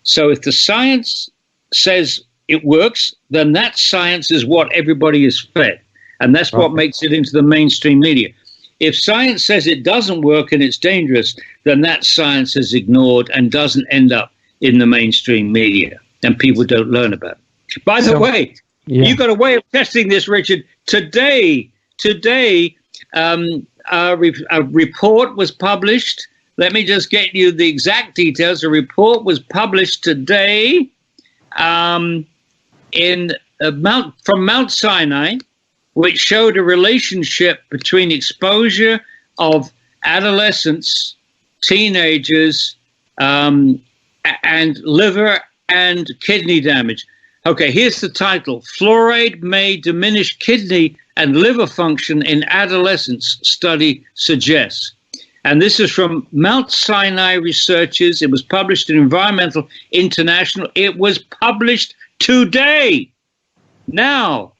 so if the science says it works, then that science is what everybody is fed. And that's what makes it into the mainstream media. If science says it doesn't work and it's dangerous, then that science is ignored and doesn't end up in the mainstream media, and people don't learn about it. By the way, you've got a way of testing this, Richard. Today, a report was published. Let me just get you the exact details. A report was published today from Mount Sinai, which showed a relationship between exposure of adolescents, teenagers, and liver and kidney damage. Okay, here's the title. Fluoride may diminish kidney and liver function in adolescents, study suggests. And this is from Mount Sinai researchers. It was published in Environmental International. It was published today. Now,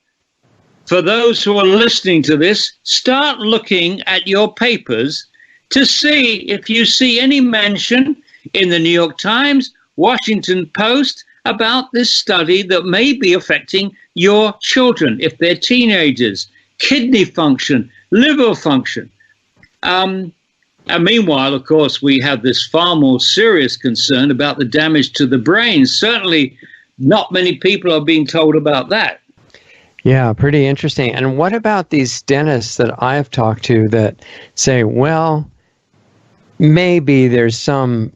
for those who are listening to this, start looking at your papers to see if you see any mention in the New York Times, Washington Post about this study that may be affecting your children if they're teenagers, kidney function, liver function. And meanwhile, of course, we have this far more serious concern about the damage to the brain. Certainly not many people are being told about that. Yeah, pretty interesting. And what about these dentists that I've talked to that say, well, maybe there's some,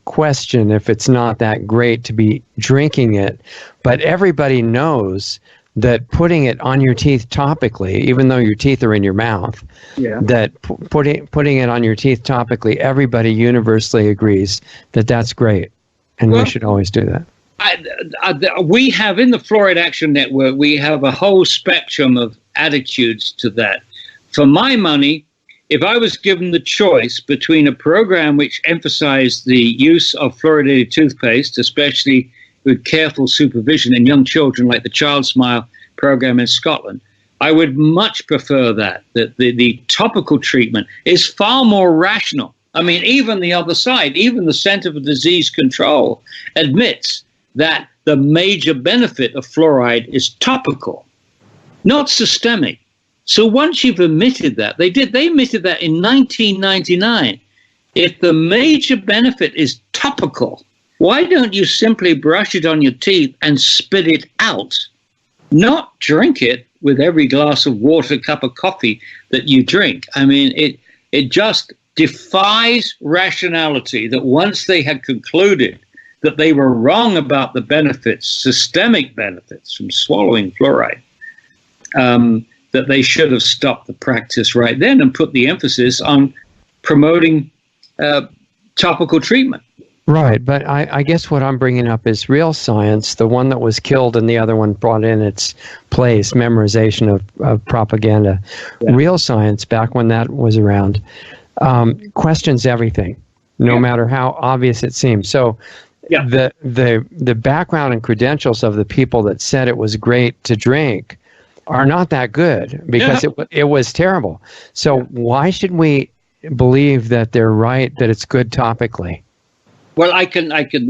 question if it's not that great to be drinking it, but everybody knows that putting it on your teeth topically, even though your teeth are in your mouth, that putting it on your teeth topically, everybody universally agrees that that's great, and we should always do that. We have in the Fluoride Action Network, we have a whole spectrum of attitudes to that. For my money, if I was given the choice between a program which emphasized the use of fluoridated toothpaste, especially with careful supervision in young children like the Child Smile program in Scotland, I would much prefer that the topical treatment is far more rational. I mean, even the other side, even the Center for Disease Control admits that the major benefit of fluoride is topical, not systemic. So once you've admitted that, they admitted that in 1999. if the major benefit is topical, why don't you simply brush it on your teeth and spit it out, not drink it with every glass of water, cup of coffee that you drink? I mean, it just defies rationality that once they had concluded that they were wrong about the benefits, systemic benefits from swallowing fluoride, that they should have stopped the practice right then and put the emphasis on promoting topical treatment. Right, but I guess what I'm bringing up is real science, the one that was killed and the other one brought in its place, memorization of propaganda. Yeah. Real science, back when that was around, questions everything, no matter how obvious it seems. So the background and credentials of the people that said it was great to drink are not that good, because it was terrible. So why should we believe that they're right, that it's good topically? Well, I can.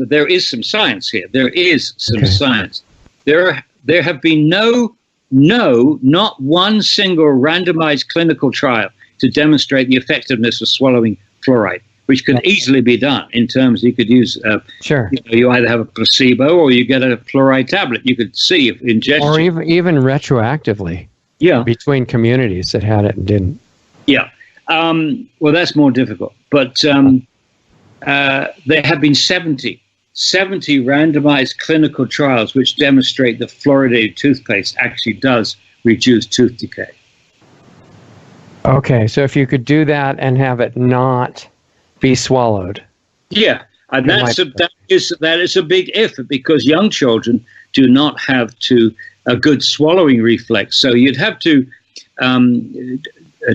There is some science here. There is some science. There have been not one single randomized clinical trial to demonstrate the effectiveness of swallowing fluoride, which could easily be done in terms you could use. You either have a placebo or you get a fluoride tablet. You could see if ingestion, or even retroactively. Between communities that had it and didn't. Well, that's more difficult, but. There have been 70 randomized clinical trials which demonstrate that fluoridated toothpaste actually does reduce tooth decay. Okay, so if you could do that and have it not be swallowed. Yeah, and that is a big if, because young children do not have a good swallowing reflex. So you'd have to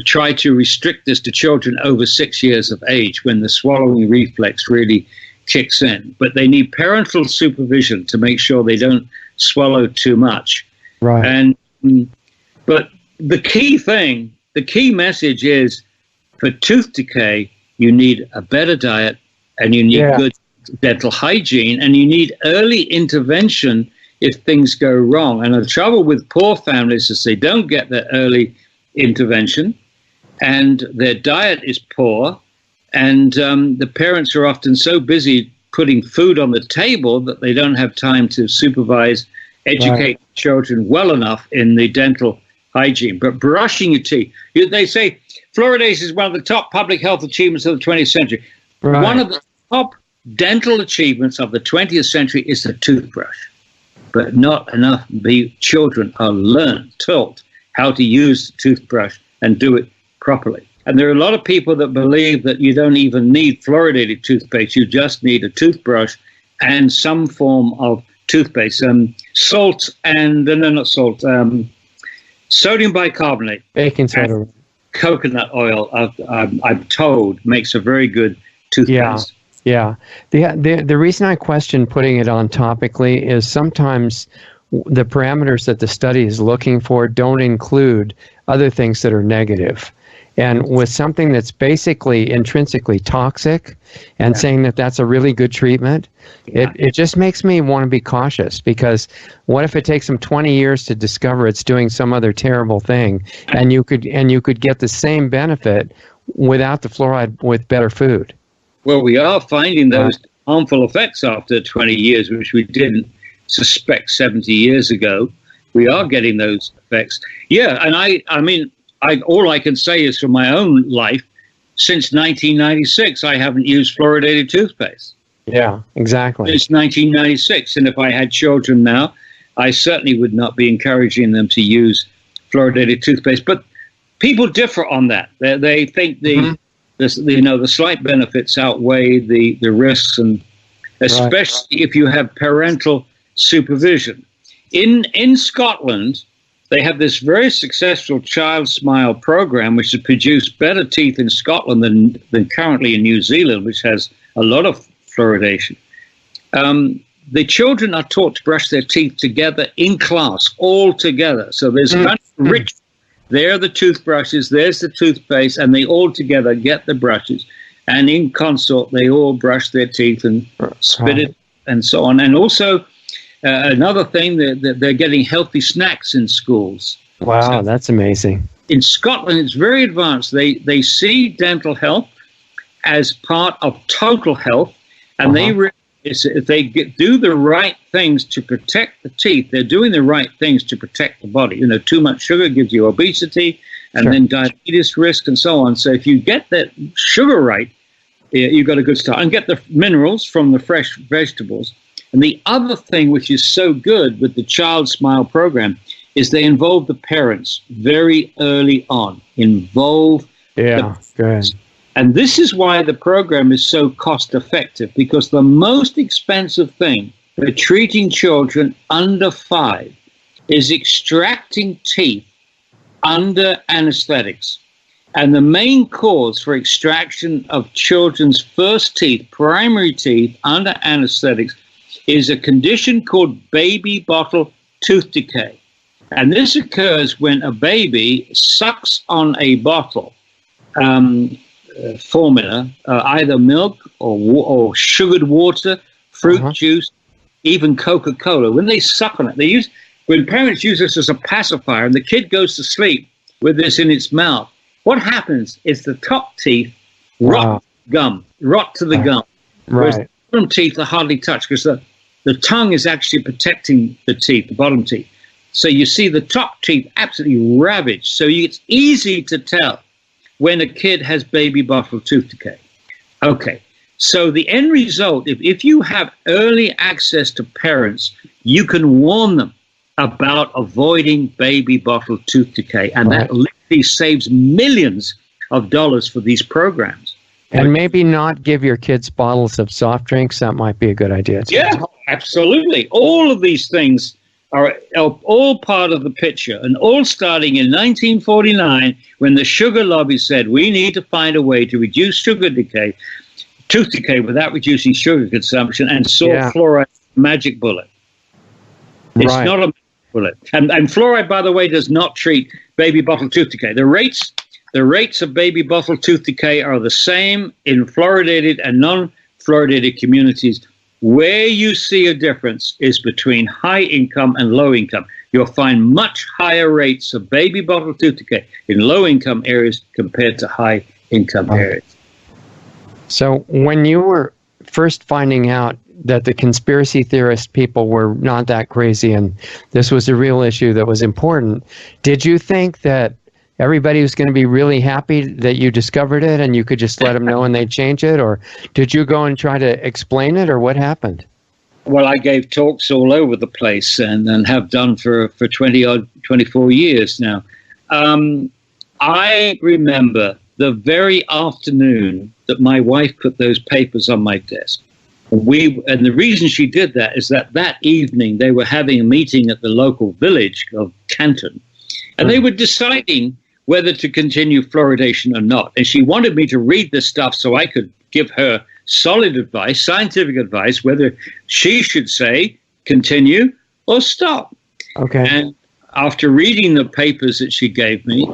try to restrict this to children over 6 years of age, when the swallowing reflex really kicks in. But they need parental supervision to make sure they don't swallow too much. Right. But the key message is, for tooth decay, you need a better diet, and you need good dental hygiene, and you need early intervention if things go wrong. And the trouble with poor families is they don't get the early intervention, and their diet is poor, and the parents are often so busy putting food on the table that they don't have time to supervise, educate children well enough in the dental hygiene. But brushing your teeth, they say fluoridation is one of the top public health achievements of the 20th century. One of the top dental achievements of the 20th century is the toothbrush, but not enough children are taught how to use the toothbrush and do it properly. And there are a lot of people that believe that you don't even need fluoridated toothpaste. You just need a toothbrush and some form of toothpaste. Salt and, not salt, sodium bicarbonate. Baking soda. Coconut oil, I'm told, makes a very good toothpaste. Yeah. The reason I question putting it on topically is sometimes the parameters that the study is looking for don't include other things that are negative. And with something that's basically intrinsically toxic and saying that that's a really good treatment, it just makes me want to be cautious, because what if it takes them 20 years to discover it's doing some other terrible thing, and you could get the same benefit without the fluoride with better food? Well, we are finding those harmful effects after 20 years, which we didn't suspect 70 years ago. We are getting those effects. Yeah, and I mean, all I can say is from my own life, since 1996, I haven't used fluoridated toothpaste. Yeah, exactly. Since 1996. And if I had children now, I certainly would not be encouraging them to use fluoridated toothpaste. But people differ on that. They think the slight benefits outweigh the risks, and especially if you have parental supervision. In Scotland, they have this very successful Child Smile program, which has produced better teeth in Scotland than currently in New Zealand, which has a lot of fluoridation. The children are taught to brush their teeth together in class, all together. So there's kind of rich. There are the toothbrushes, there's the toothpaste, and they all together get the brushes. And in consort, they all brush their teeth and spit it and so on. And also, another thing, they're getting healthy snacks in schools. Wow, that's amazing. In Scotland, it's very advanced. They see dental health as part of total health, and if they do the right things to protect the teeth, they're doing the right things to protect the body. You know, too much sugar gives you obesity, and then diabetes risk and so on. So if you get that sugar right, you've got a good start. And get the minerals from the fresh vegetables. And the other thing which is so good with the Child Smile program is they involve the parents very early on. Good. And this is why the program is so cost effective, because the most expensive thing for treating children under 5 is extracting teeth under anesthetics. And the main cause for extraction of children's first teeth, primary teeth, under anesthetics is a condition called baby bottle tooth decay. And this occurs when a baby sucks on a bottle formula, either milk or sugared water, fruit juice, even Coca-Cola. When they suck on it, when parents use this as a pacifier and the kid goes to sleep with this in its mouth, what happens is the top teeth rot to the gum. Whereas the bottom teeth are hardly touched because the tongue is actually protecting the teeth, the bottom teeth. So you see the top teeth absolutely ravaged. So it's easy to tell when a kid has baby bottle tooth decay. Okay, so the end result, if you have early access to parents, you can warn them about avoiding baby bottle tooth decay. And that literally saves millions of dollars for these programs. And maybe not give your kids bottles of soft drinks. That might be a good idea too. Yeah, absolutely. All of these things are all part of the picture, and all starting in 1949 when the sugar lobby said we need to find a way to reduce tooth decay without reducing sugar consumption, and saw fluoride magic bullet. It's not a magic bullet. And fluoride, by the way, does not treat baby bottle tooth decay. The rates of baby bottle tooth decay are the same in fluoridated and non-fluoridated communities. Where you see a difference is between high income and low income. You'll find much higher rates of baby bottle tooth decay in low income areas compared to high income areas. So when you were first finding out that the conspiracy theorist people were not that crazy and this was a real issue that was important, did you think that everybody was going to be really happy that you discovered it and you could just let them know and they'd change it? Or did you go and try to explain it, or what happened? Well, I gave talks all over the place and have done for 24 years now. I remember the very afternoon that my wife put those papers on my desk. And the reason she did that is that evening they were having a meeting at the local village of Canton, and they were deciding whether to continue fluoridation or not. And she wanted me to read this stuff so I could give her solid advice, scientific advice, whether she should say continue or stop. Okay. And after reading the papers that she gave me,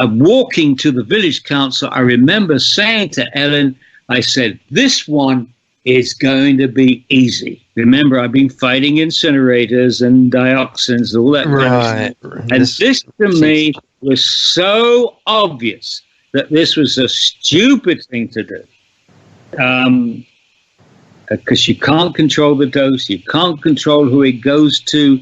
walking to the village council, I remember saying to Ellen, I said, this one is going to be easy. Remember, I've been fighting incinerators and dioxins, all that kind of stuff. And this to me was so obvious that this was a stupid thing to do. Because you can't control the dose, you can't control who it goes to.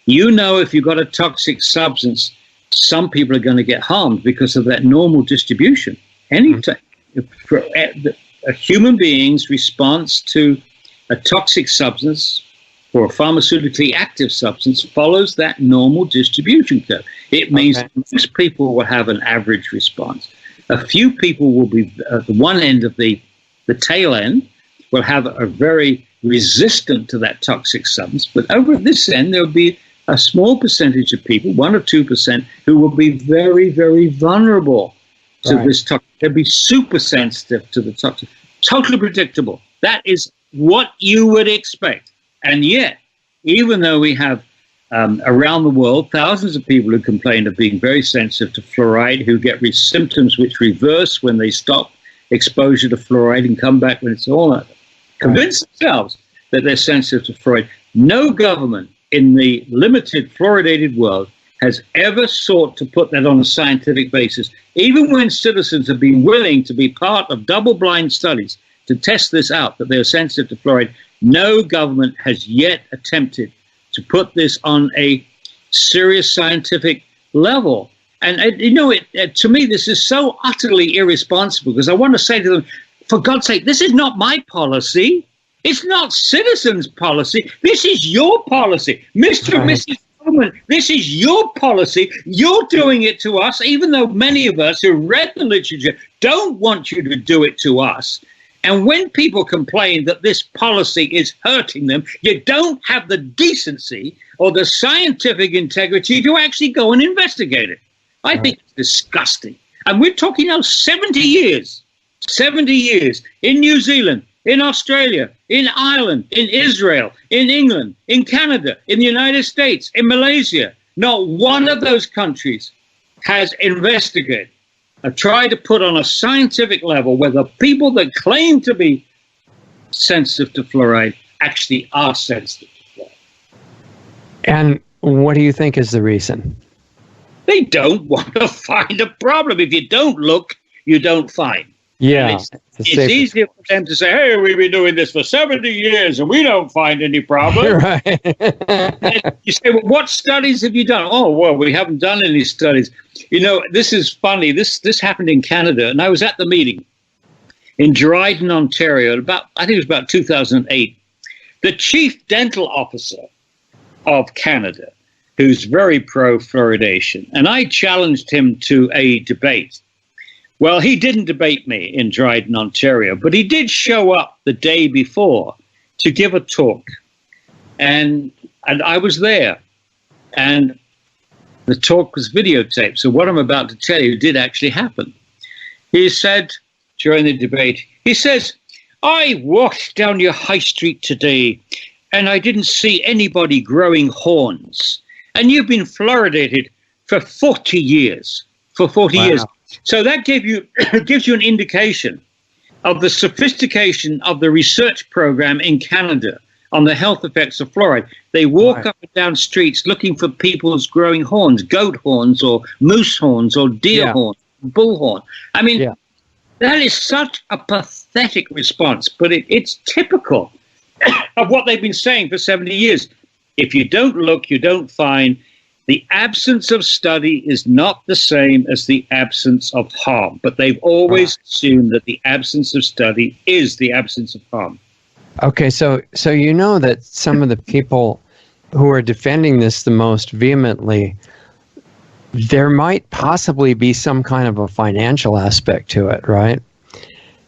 You know, if you've got a toxic substance, some people are going to get harmed because of that normal distribution. A human being's response to a toxic substance or a pharmaceutically active substance follows that normal distribution curve. It means most people will have an average response. A few people will be at the one end of the tail end, will have a very resistant to that toxic substance. But over at this end, there'll be a small percentage of people, 1 or 2%, who will be very, very vulnerable to this toxic. They'll be super sensitive to the toxic. Totally predictable. That is what you would expect. And yet, even though we have around the world thousands of people who complain of being very sensitive to fluoride, who get symptoms which reverse when they stop exposure to fluoride and come back when it's all over, convince themselves that they're sensitive to fluoride. No government in the limited fluoridated world has ever sought to put that on a scientific basis, even when citizens have been willing to be part of double-blind studies to test this out, that they're sensitive to fluoride. No government has yet attempted to put this on a serious scientific level. And to me, this is so utterly irresponsible, because I want to say to them, for God's sake, this is not my policy. It's not citizens' policy. This is your policy. Mr. and Mrs. Government, this is your policy. You're doing it to us, even though many of us who read the literature don't want you to do it to us. And when people complain that this policy is hurting them, you don't have the decency or the scientific integrity to actually go and investigate it. I think it's disgusting. And we're talking now 70 years in New Zealand, in Australia, in Ireland, in Israel, in England, in Canada, in the United States, in Malaysia. Not one of those countries has investigated or tried to put on a scientific level whether people that claim to be sensitive to fluoride actually are sensitive to fluoride. And what do you think is the reason? They don't want to find a problem. If you don't look, you don't find. Yeah. It's easier for them to say, hey, we've been doing this for 70 years and we don't find any problem. Right. You say, well, what studies have you done? Oh, well, we haven't done any studies. You know, this is funny. This happened in Canada, and I was at the meeting in Dryden, Ontario, I think it was about 2008. The chief dental officer of Canada, who's very pro-fluoridation, and I challenged him to a debate. Well, he didn't debate me in Dryden, Ontario, but he did show up the day before to give a talk. And I was there. And the talk was videotaped. So what I'm about to tell you did actually happen. He said during the debate, he says, I walked down your high street today and I didn't see anybody growing horns. And you've been fluoridated for 40 years. For 40 years. So that gives you an indication of the sophistication of the research program in Canada on the health effects of fluoride. They walk up and down streets looking for people's growing horns, goat horns or moose horns or deer horns, bull horn. I mean, that is such a pathetic response, but it's typical of what they've been saying for 70 years. If you don't look, you don't find. The absence of study is not the same as the absence of harm, but they've always assumed that the absence of study is the absence of harm. Okay, so you know that some of the people who are defending this the most vehemently, there might possibly be some kind of a financial aspect to it, right?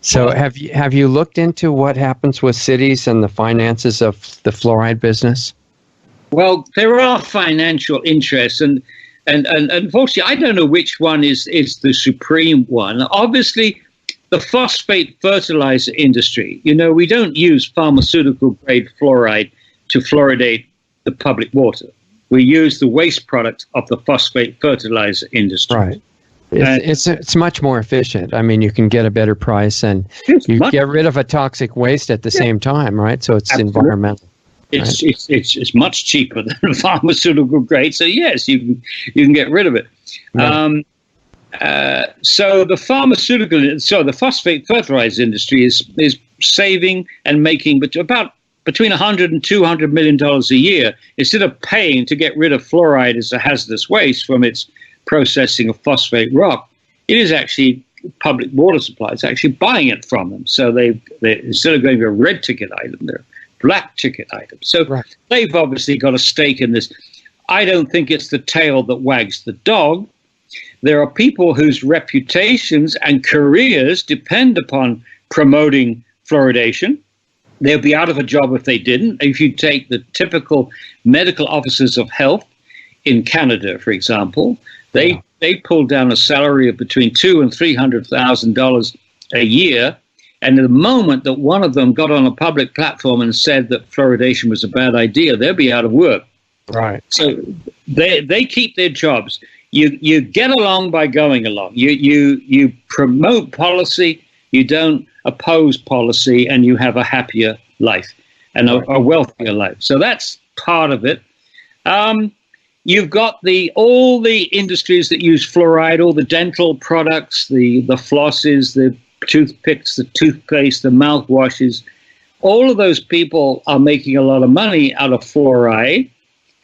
So have you looked into what happens with cities and the finances of the fluoride business? Well, there are financial interests, and unfortunately, I don't know which one is the supreme one. Obviously, the phosphate fertilizer industry, you know, we don't use pharmaceutical-grade fluoride to fluoridate the public water. We use the waste product of the phosphate fertilizer industry. Right. It's much more efficient. I mean, you can get a better price, and you get rid of a toxic waste at the same time, right? So it's environmental. It's much cheaper than pharmaceutical grade, so yes, you can get rid of it. Right. So the phosphate fertilizer industry is saving and making about between $100 and $200 million a year instead of paying to get rid of fluoride as a hazardous waste from its processing of phosphate rock. It is actually public water supply. It's actually buying it from them. So they instead of going to a red ticket item, they're black ticket item. So they've obviously got a stake in this. I don't think it's the tail that wags the dog. There are people whose reputations and careers depend upon promoting fluoridation. They'll be out of a job if they didn't. If you take the typical medical officers of health in Canada, for example, they pull down a salary of between $200,000 and $300,000 a year. And the moment that one of them got on a public platform and said that fluoridation was a bad idea, they'll be out of work. Right. So they keep their jobs. You get along by going along. You promote policy. You don't oppose policy, and you have a happier life and a wealthier life. So that's part of it. you've got all the industries that use fluoride, all the dental products, the flosses, the toothpicks, the toothpaste, the mouthwashes. All of those people are making a lot of money out of fluoride,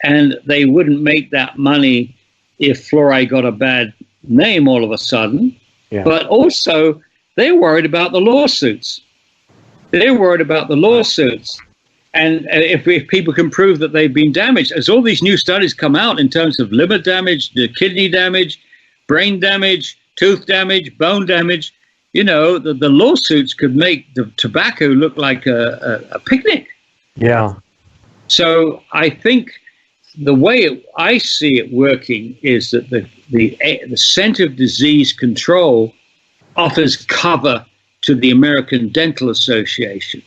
and they wouldn't make that money if fluoride got a bad name all of a sudden. Yeah. But also, they're worried about the lawsuits. And if people can prove that they've been damaged, as all these new studies come out in terms of liver damage, the kidney damage, brain damage, tooth damage, bone damage, the lawsuits could make the tobacco look like a picnic. Yeah. So I think the way I see it working is that the Center of Disease Control offers cover to the American Dental Association.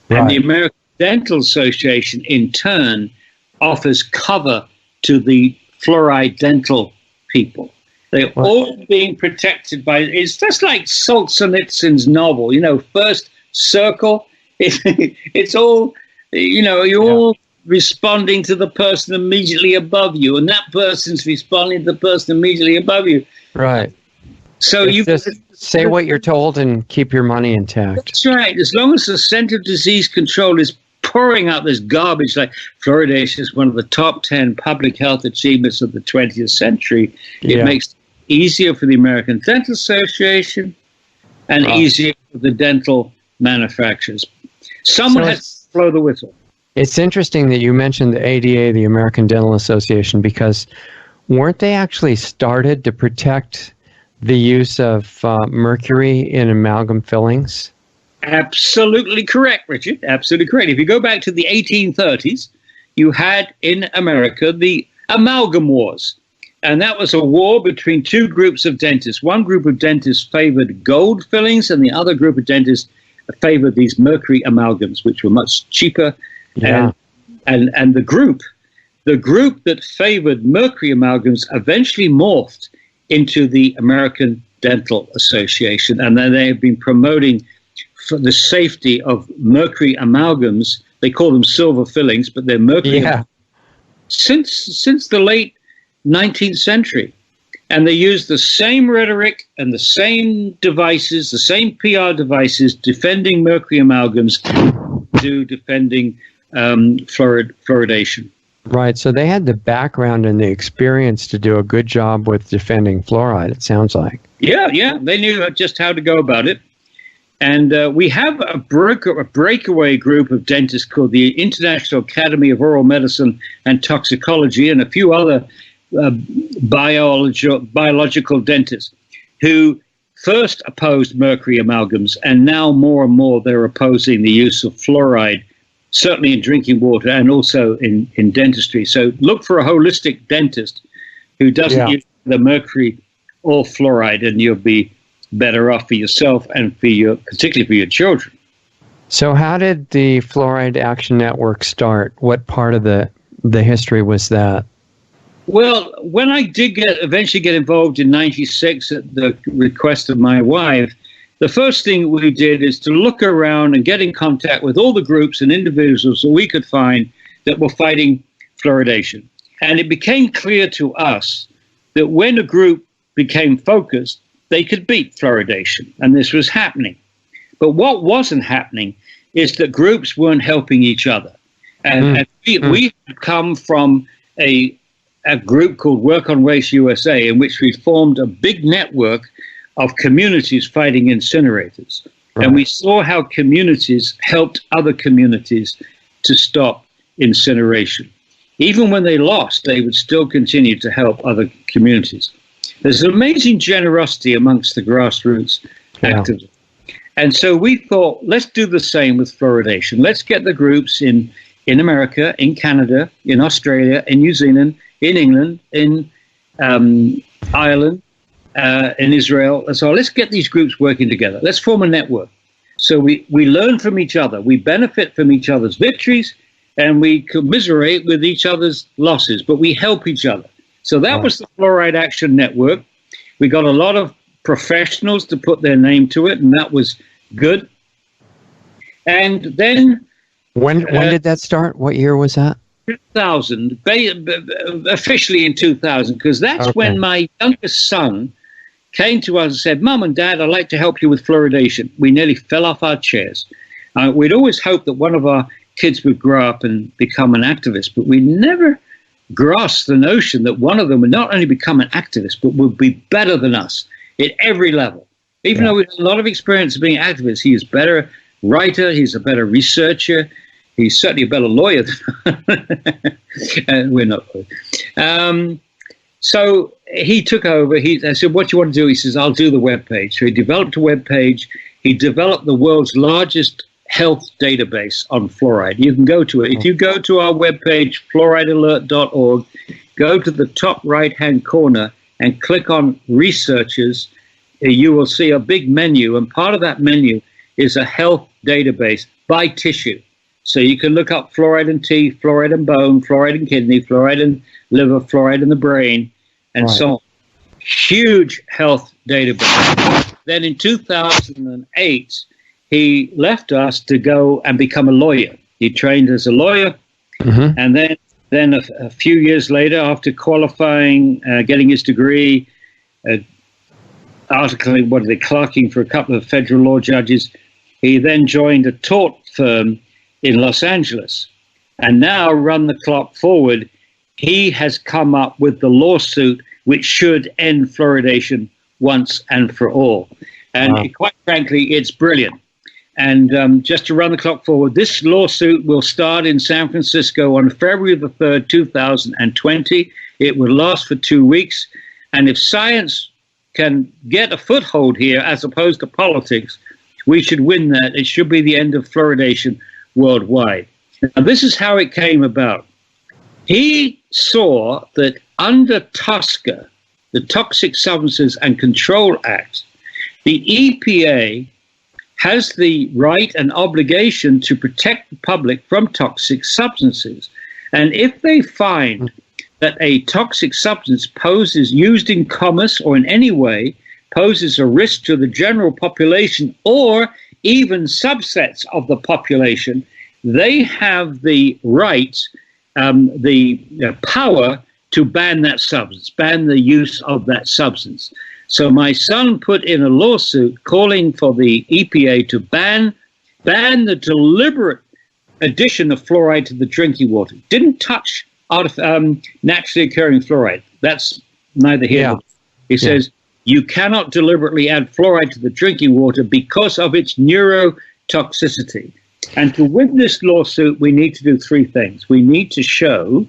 Right. And the American Dental Association, in turn, offers cover to the fluoride dental people. They're all being protected by, it's just like Solzhenitsyn's novel, first circle, it's all, you're all responding to the person immediately above you, and that person's responding to the person immediately above you. Right. So it's you just say what you're told and keep your money intact. That's right. As long as the Center of Disease Control is pouring out this garbage, like fluoridation is one of the top 10 public health achievements of the 20th century, it makes it easier for the American Dental Association and easier for the dental manufacturers. Someone has to blow the whistle. It's interesting that you mentioned the ADA, the American Dental Association, because weren't they actually started to protect the use of mercury in amalgam fillings? Absolutely correct, Richard. Absolutely correct. If you go back to the 1830s, you had in America the amalgam wars. And that was a war between two groups of dentists. One group of dentists favored gold fillings, and the other group of dentists favored these mercury amalgams, which were much cheaper. Yeah. And the group that favored mercury amalgams eventually morphed into the American Dental Association. And then they have been promoting for the safety of mercury amalgams. They call them silver fillings, but they're mercury since the late 19th century. And they use the same rhetoric and the same devices, the same PR devices, defending mercury amalgams to defending fluoridation. Right. So they had the background and the experience to do a good job with defending fluoride, it sounds like. Yeah. They knew just how to go about it. And we have a breakaway group of dentists called the International Academy of Oral Medicine and Toxicology, and a few other biological dentists who first opposed mercury amalgams, and now more and more they're opposing the use of fluoride, certainly in drinking water and also in dentistry. So look for a holistic dentist who doesn't use the mercury or fluoride, and you'll be better off for yourself and particularly for your children. So how did the Fluoride Action Network start? What part of the history was that? Well, when I did eventually get involved in '96 at the request of my wife, the first thing we did is to look around and get in contact with all the groups and individuals that we could find that were fighting fluoridation. And it became clear to us that when a group became focused, they could beat fluoridation, and this was happening. But what wasn't happening is that groups weren't helping each other. And we had come from a group called Work on Waste USA, in which we formed a big network of communities fighting incinerators. Right. And we saw how communities helped other communities to stop incineration. Even when they lost, they would still continue to help other communities. There's an amazing generosity amongst the grassroots activists. And so we thought, let's do the same with fluoridation. Let's get the groups in America, in Canada, in Australia, in New Zealand, in England, in Ireland, in Israel. And so let's get these groups working together. Let's form a network. So we learn from each other. We benefit from each other's victories, and we commiserate with each other's losses, but we help each other. So that was the Fluoride Action Network. We got a lot of professionals to put their name to it, and that was good. And then... When did that start? What year was that? 2000, officially in 2000, because that's when my youngest son came to us and said, "Mum and Dad, I'd like to help you with fluoridation." We nearly fell off our chairs. We'd always hoped that one of our kids would grow up and become an activist, but we never grasped the notion that one of them would not only become an activist, but would be better than us at every level. Even though we had a lot of experience of being activists, he is a better writer, he's a better researcher, he's certainly a better lawyer than we're not. So he took over. I said, "What do you want to do?" He says, "I'll do the webpage." So he developed a webpage. He developed the world's largest health database on fluoride. You can go to it. If you go to our webpage, fluoridealert.org, go to the top right-hand corner and click on researchers, you will see a big menu. And part of that menu is a health database by tissue. So you can look up fluoride in teeth, fluoride in bone, fluoride in kidney, fluoride in liver, fluoride in the brain, and so on. Huge health database. Then in 2008, he left us to go and become a lawyer. He trained as a lawyer. And then a few years later, after qualifying, getting his degree, clerking for a couple of federal law judges, he then joined a tort firm in Los Angeles. And now, run the clock forward, he has come up with the lawsuit which should end fluoridation once and for all. And quite frankly, it's brilliant. And just to run the clock forward, this lawsuit will start in San Francisco on February the 3rd, 2020. It will last for 2 weeks. And if science can get a foothold here as opposed to politics, we should win that. It should be the end of fluoridation worldwide. Now, this is how it came about. He saw that under TSCA, the Toxic Substances and Control Act, the EPA has the right and obligation to protect the public from toxic substances. And if they find that a toxic substance poses, used in commerce or in any way, poses a risk to the general population or even subsets of the population, they have the right, the power to ban that substance, ban the use of that substance. So my son put in a lawsuit calling for the EPA to ban the deliberate addition of fluoride to the drinking water. Didn't touch naturally occurring fluoride. That's neither here nor there. He says you cannot deliberately add fluoride to the drinking water because of its neurotoxicity. And to win this lawsuit, we need to do three things. We need to show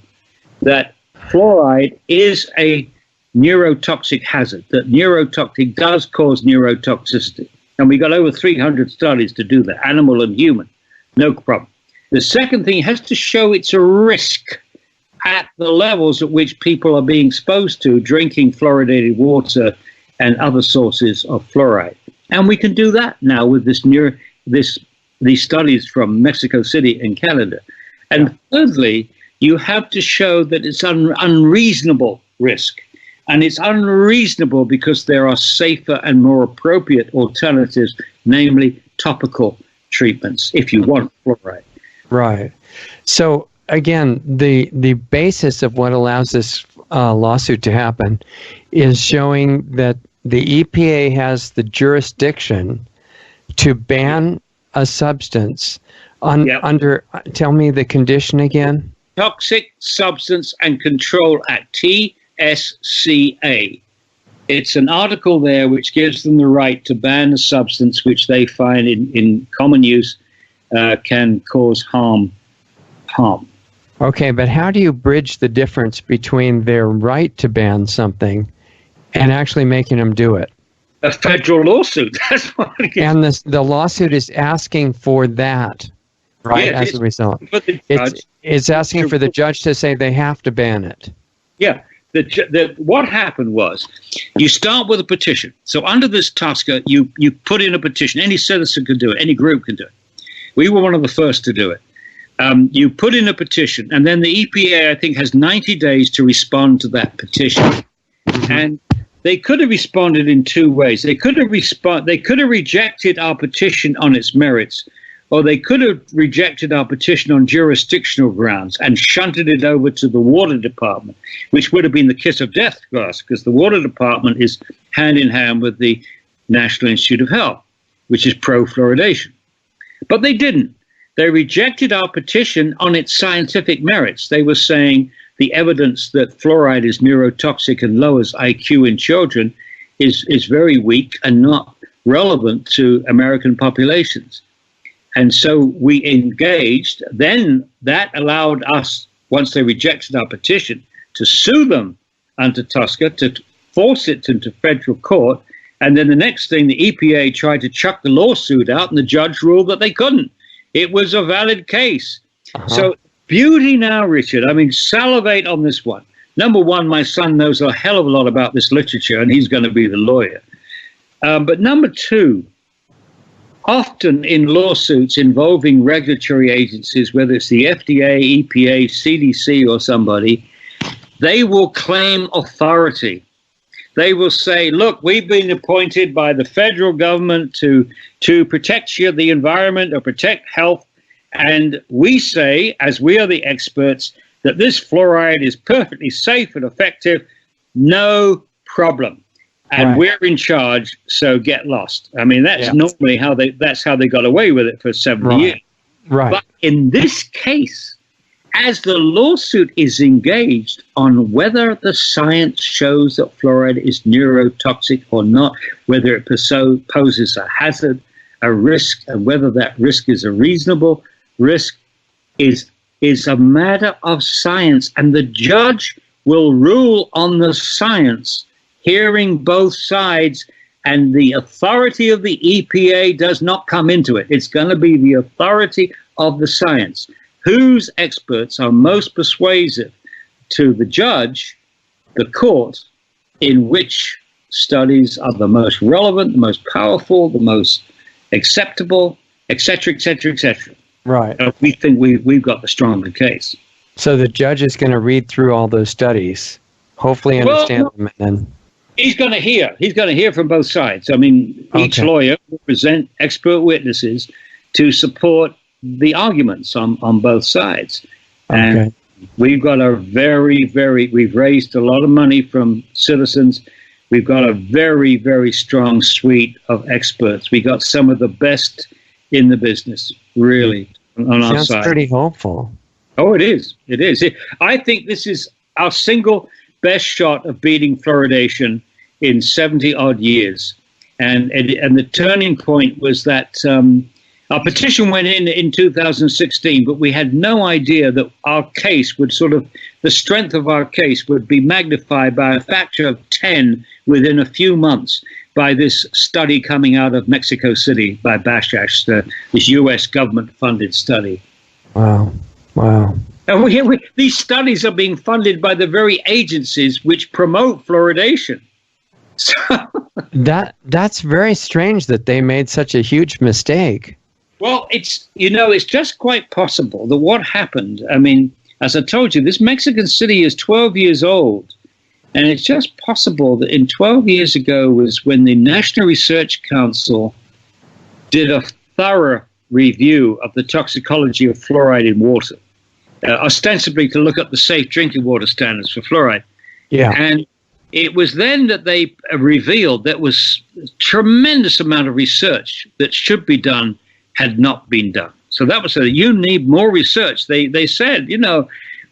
that fluoride is a neurotoxic hazard, that neurotoxic does cause neurotoxicity. And we got over 300 studies to do that, animal and human, no problem. The second thing, it has to show it's a risk at the levels at which people are being exposed to drinking fluoridated water and other sources of fluoride. And we can do that now with these studies from Mexico City and Canada. And thirdly, you have to show that it's unreasonable risk. And it's unreasonable because there are safer and more appropriate alternatives, namely topical treatments, if you want fluoride. Right. So, again, the basis of what allows this lawsuit to happen is showing that the EPA has the jurisdiction to ban a substance under, tell me the condition again. Toxic Substance and Control Act, TSCA. It's an article there which gives them the right to ban a substance which they find in common use can cause harm. Okay, but how do you bridge the difference between their right to ban something and actually making them do it? A federal lawsuit. That's what it is. And the lawsuit is asking for that, right, as a result. It's asking for the judge to say they have to ban it. Yeah. What happened was, you start with a petition. So under this TSCA, you put in a petition. Any citizen can do it. Any group can do it. We were one of the first to do it. You put in a petition, and then the EPA, I think, has 90 days to respond to that petition. Mm-hmm. And they could have responded in two ways. They could have rejected our petition on its merits, or they could have rejected our petition on jurisdictional grounds and shunted it over to the water department, which would have been the kiss of death for us, because the water department is hand in hand with the National Institute of Health, which is pro-fluoridation. But they didn't. They rejected our petition on its scientific merits. They were saying the evidence that fluoride is neurotoxic and lowers IQ in children is very weak and not relevant to American populations. And so we engaged. Then that allowed us, once they rejected our petition, to sue them under TSCA, to force it into federal court. And then the next thing, the EPA tried to chuck the lawsuit out, and the judge ruled that they couldn't. It was a valid case. So beauty now, Richard. I mean, salivate on this one. Number one, my son knows a hell of a lot about this literature, and he's going to be the lawyer. But number two, often in lawsuits involving regulatory agencies, whether it's the FDA, EPA, CDC, or somebody, they will claim authority. They will say, look, we've been appointed by the federal government to protect the environment or protect health. And we say, as we are the experts, that this fluoride is perfectly safe and effective, no problem. And we're in charge, so get lost. I mean, that's normally how they got away with it for 70 years. Right. But in this case, as the lawsuit is engaged on whether the science shows that fluoride is neurotoxic or not, whether it poses a hazard, a risk, and whether that risk is a reasonable risk, is a matter of science. And the judge will rule on the science, hearing both sides, and the authority of the EPA does not come into it. It's going to be the authority of the science. Whose experts are most persuasive to the judge, the court, in which studies are the most relevant, the most powerful, the most acceptable, et cetera, et cetera, et cetera. Right. We think we've got the stronger case. So the judge is going to read through all those studies, hopefully understand them, and then he's going to hear. He's going to hear from both sides. I mean, each lawyer will present expert witnesses to support the arguments on both sides. And we've got we've raised a lot of money from citizens. We've got a very, very strong suite of experts. We got some of the best in the business, really, on our side. Sounds pretty hopeful. Oh, it is. It is. I think this is our single best shot of beating fluoridation in 70-odd years. And the turning point was that our petition went in 2016, but we had no idea that our case would the strength of our case would be magnified by a factor of 10 within a few months by this study coming out of Mexico City by BASHASH, this U.S. government-funded study. Wow. And these studies are being funded by the very agencies which promote fluoridation. So that's very strange that they made such a huge mistake. Well, it's just quite possible that what happened, I mean, as I told you, this Mexican city is 12 years old. And it's just possible that 12 years ago was when the National Research Council did a thorough review of the toxicology of fluoride in water, ostensibly to look at the safe drinking water standards for fluoride. Yeah. And it was then that they revealed that was a tremendous amount of research that should be done had not been done. So that was you need more research. They said,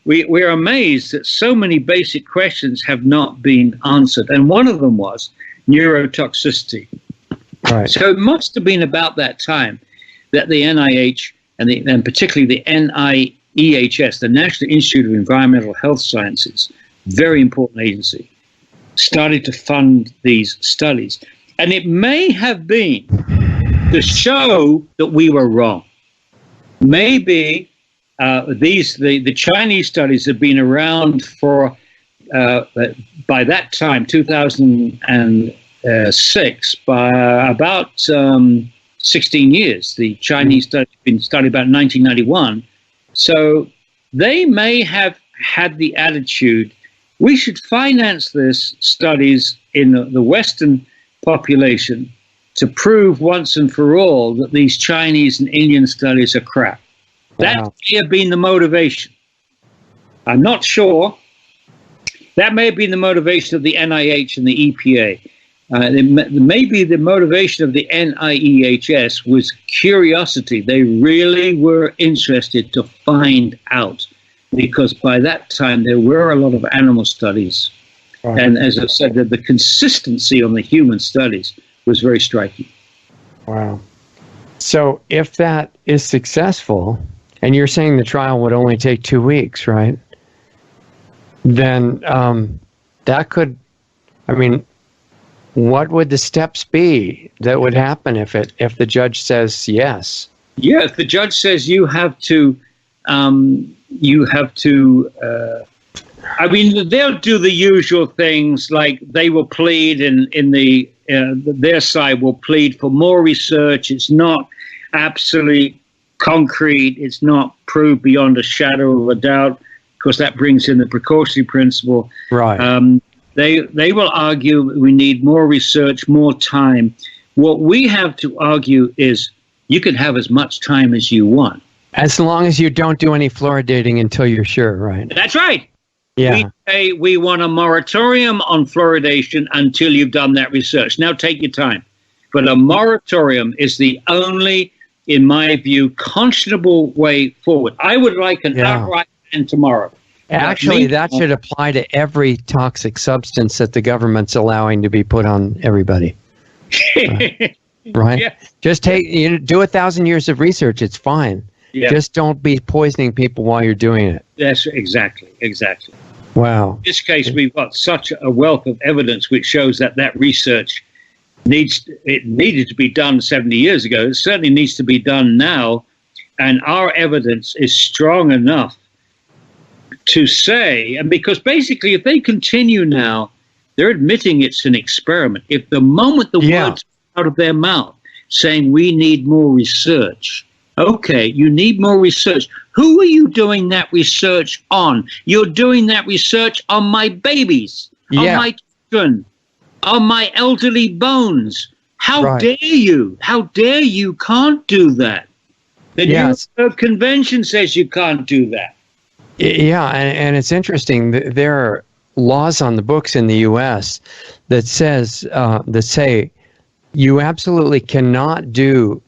we're amazed that so many basic questions have not been answered. And one of them was neurotoxicity. Right. So it must have been about that time that the NIH and particularly the NIEHS, the National Institute of Environmental Health Sciences, very important agency, started to fund these studies. And it may have been to show that we were wrong. Maybe the Chinese studies have been around for, by that time, 2006, by about 16 years. The Chinese study has been studied about 1991. So they may have had the attitude, we should finance this studies in the Western population to prove once and for all that these Chinese and Indian studies are crap. That may have been the motivation. I'm not sure. That may have been the motivation of the NIH and the EPA. Maybe the motivation of the NIEHS was curiosity. They really were interested to find out, because by that time there were a lot of animal studies. Right. And as I said, the consistency on the human studies was very striking. Wow. So if that is successful, and you're saying the trial would only take 2 weeks, right? Then that could, I mean, what would the steps be that would happen if the judge says yes? Yeah, if the judge says you have to, I mean, they'll do the usual things, like they will plead their side will plead for more research. It's not absolutely concrete. It's not proved beyond a shadow of a doubt, because that brings in the precautionary principle. Right. They will argue we need more research, more time. What we have to argue is you can have as much time as you want. As long as you don't do any fluoridating until you're sure, right? That's right. Yeah. We say we want a moratorium on fluoridation until you've done that research. Now take your time. But a moratorium is the only, in my view, conscionable way forward. I would like an outright ban tomorrow. Actually, that should apply to every toxic substance that the government's allowing to be put on everybody. Right? Yeah. Just do 1,000 years of research. It's fine. Yeah. Just don't be poisoning people while you're doing it. That's exactly. Wow. In this case, we've got such a wealth of evidence which shows that research needed to be done 70 years ago. It certainly needs to be done now. And our evidence is strong enough to say, and because basically if they continue now, they're admitting it's an experiment. If the moment the words out of their mouth saying we need more research, okay, you need more research. Who are you doing that research on? You're doing that research on my babies, on my children, on my elderly bones. How dare you? How dare you can't do that? The New York Convention says you can't do that. Yeah, and it's interesting. There are laws on the books in the U.S. that say you absolutely cannot do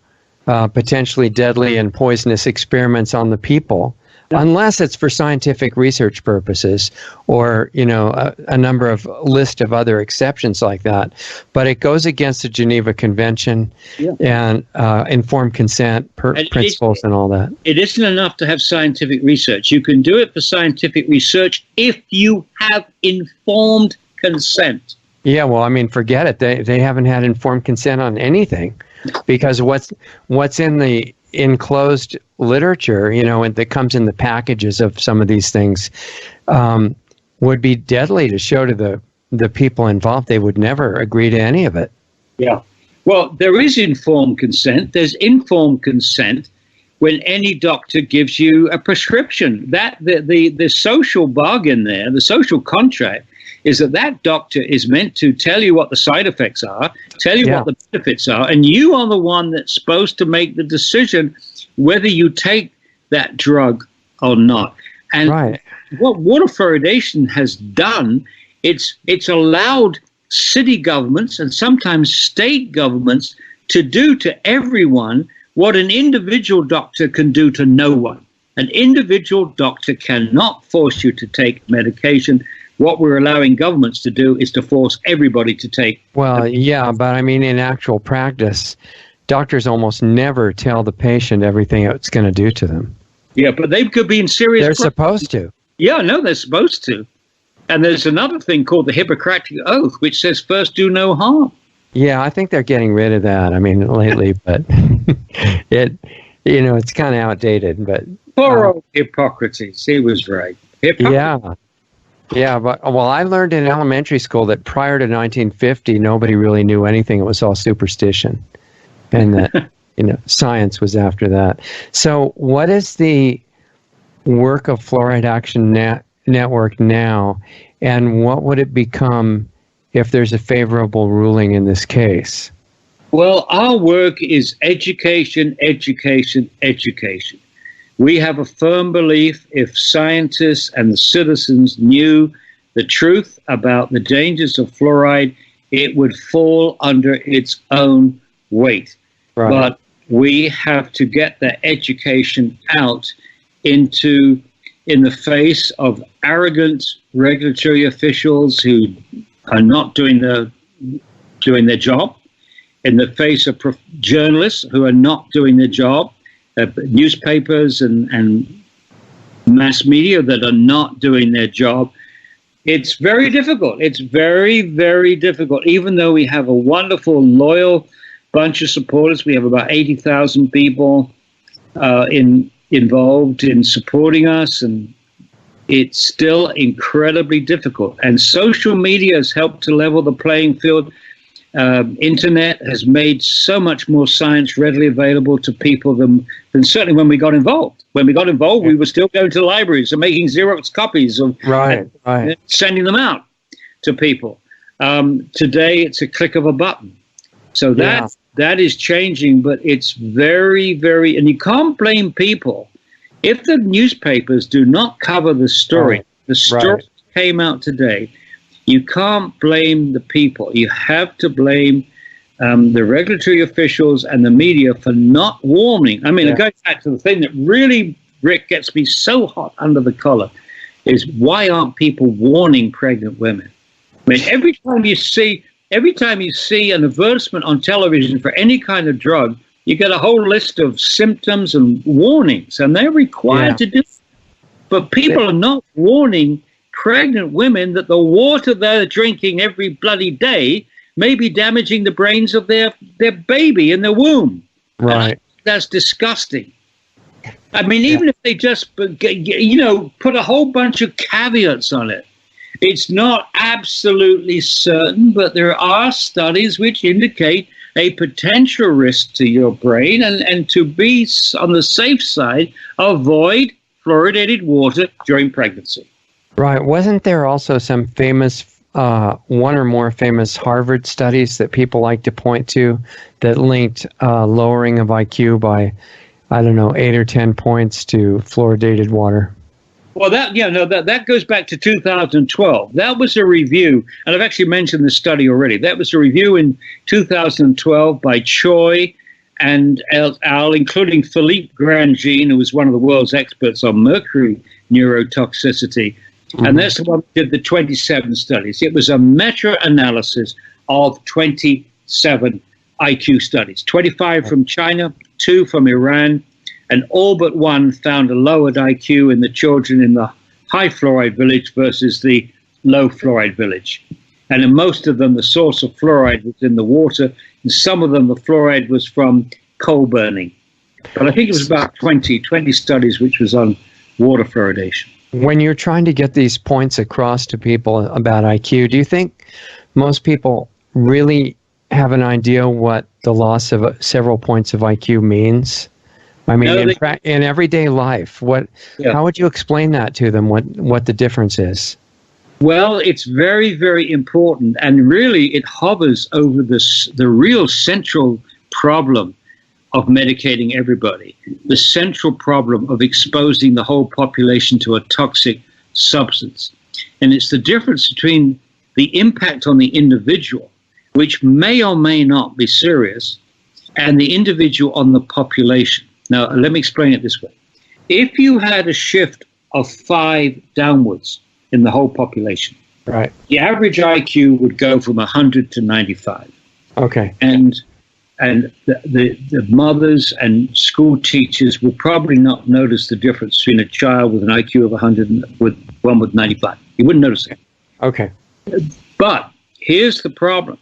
potentially deadly and poisonous experiments on the people unless it's for scientific research purposes or, a number of list of other exceptions like that. But it goes against the Geneva Convention and informed consent principles and all that. It isn't enough to have scientific research. You can do it for scientific research if you have informed consent. Yeah, well, I mean, forget it. They haven't had informed consent on anything, because what's in the enclosed literature, and that comes in the packages of some of these things, would be deadly to show to the people involved. They would never agree to any of it. Yeah. Well, there is informed consent. There's informed consent when any doctor gives you a prescription. That the social bargain there, the social contract, is that doctor is meant to tell you what the side effects are, tell you what the benefits are, and you are the one that's supposed to make the decision whether you take that drug or not. And what water fluoridation has done, it's allowed city governments and sometimes state governments to do to everyone what an individual doctor can do to no one. An individual doctor cannot force you to take medication. What we're allowing governments to do is to force everybody to take. Well, yeah, but I mean, in actual practice, doctors almost never tell the patient everything it's going to do to them. Yeah, but they could be in serious They're supposed to. Yeah, no, they're supposed to. And there's another thing called the Hippocratic Oath, which says first do no harm. Yeah, I think they're getting rid of that. I mean, lately, but it's kind of outdated. But poor old Hippocrates, he was right. Yeah, but I learned in elementary school that prior to 1950, nobody really knew anything. It was all superstition, and that science was after that. So, what is the work of Fluoride Action Network now, and what would it become if there's a favorable ruling in this case? Well, our work is education, education, education. We have a firm belief if scientists and the citizens knew the truth about the dangers of fluoride, it would fall under its own weight. Right. But we have to get that education out in the face of arrogant regulatory officials who are not doing their job, in the face of journalists who are not doing their job, newspapers and mass media that are not doing their job. It's very difficult. It's very, very difficult. Even though we have a wonderful, loyal bunch of supporters, we have about 80,000 people involved in supporting us, and it's still incredibly difficult. And social media has helped to level the playing field. Internet has made so much more science readily available to people than certainly when we got involved. When we got involved, we were still going to libraries and making Xerox copies of and sending them out to people. Today, it's a click of a button. So that is changing, but it's very, very, and you can't blame people. If the newspapers do not cover the story, the story came out today, you can't blame the people. You have to blame the regulatory officials and the media for not warning. I mean, it goes back to the thing that really, Rick, gets me so hot under the collar is why aren't people warning pregnant women? I mean, every time you see an advertisement on television for any kind of drug, you get a whole list of symptoms and warnings, and they're required to do it. But people are not warning pregnant women that the water they're drinking every bloody day may be damaging the brains of their baby in the womb. Right. That's disgusting. I mean, even if they just, put a whole bunch of caveats on it, it's not absolutely certain, but there are studies which indicate a potential risk to your brain, and to be on the safe side, avoid fluoridated water during pregnancy. Right. Wasn't there also some famous, one or more famous Harvard studies that people like to point to that linked lowering of IQ by, 8 or 10 points to fluoridated water? Well, that goes back to 2012. That was a review, and I've actually mentioned this study already. That was a review in 2012 by Choi and al., including Philippe Grandjean, who was one of the world's experts on mercury neurotoxicity. Mm-hmm. And that's the one that did the 27 studies. It was a meta-analysis of 27 IQ studies, 25 from China, 2 from Iran, and all but 1 found a lowered IQ in the children in the high fluoride village versus the low fluoride village. And in most of them, the source of fluoride was in the water. In some of them, the fluoride was from coal burning. But I think it was about 20 studies which was on water fluoridation. When you're trying to get these points across to people about IQ, do you think most people really have an idea what the loss of several points of IQ means? I mean, in everyday life, how would you explain that to them, what the difference is? Well, it's very, very important, and really it hovers over the real central problem of medicating everybody, the central problem of exposing the whole population to a toxic substance. And it's the difference between the impact on the individual, which may or may not be serious, and the individual on the population. Now, let me explain it this way. If you had a shift of 5 downwards in the whole population, right, the average IQ would go from 100 to 95. Okay. And the mothers and school teachers will probably not notice the difference between a child with an IQ of 100 and with one with 95. You wouldn't notice it. Okay. But here's the problem.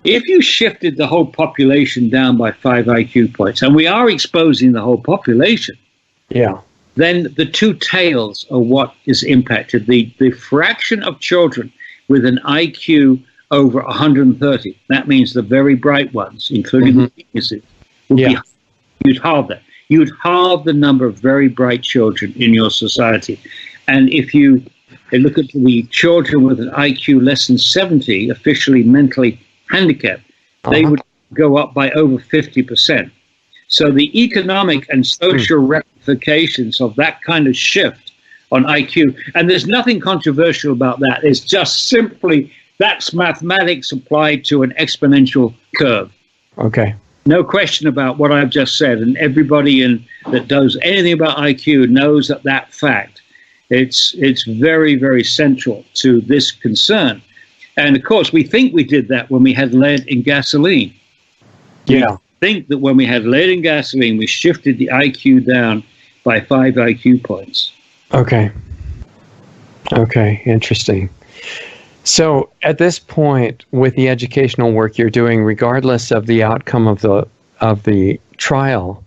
If you shifted the whole population down by 5 IQ points, and we are exposing the whole population, then the 2 tails are what is impacted. The fraction of children with an IQ over 130, that means the very bright ones, including the geniuses, you'd halve that. You'd halve the number of very bright children in your society. And if you look at the children with an IQ less than 70, officially mentally handicapped, they would go up by over 50%. So the economic and social ramifications of that kind of shift on IQ, and there's nothing controversial about that. It's just simply that's mathematics applied to an exponential curve. Okay. No question about what I've just said, and everybody that knows anything about IQ knows that fact. It's very, very central to this concern. And of course, we think we did that when we had lead in gasoline. Yeah. We think that when we had lead in gasoline, we shifted the IQ down by 5 IQ points. Okay. Okay. Interesting. So at this point, with the educational work you're doing, regardless of the outcome of the trial,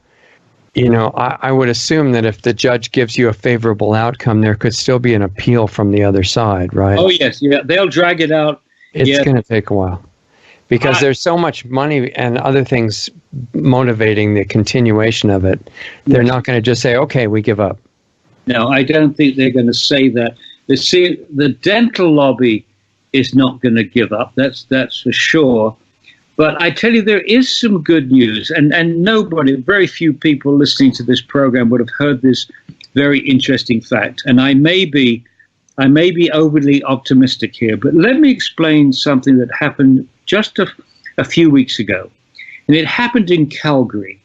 you know, I would assume that if the judge gives you a favorable outcome, there could still be an appeal from the other side, right? Oh, yes. Yeah, they'll drag it out. It's going to take a while because there's so much money and other things motivating the continuation of it. They're not going to just say, okay, we give up. No, I don't think they're going to say that. The dental lobby is not going to give up. That's for sure. But I tell you, there is some good news, and very few people listening to this program would have heard this very interesting fact. And I may be overly optimistic here, but let me explain something that happened just a few weeks ago. And it happened in Calgary.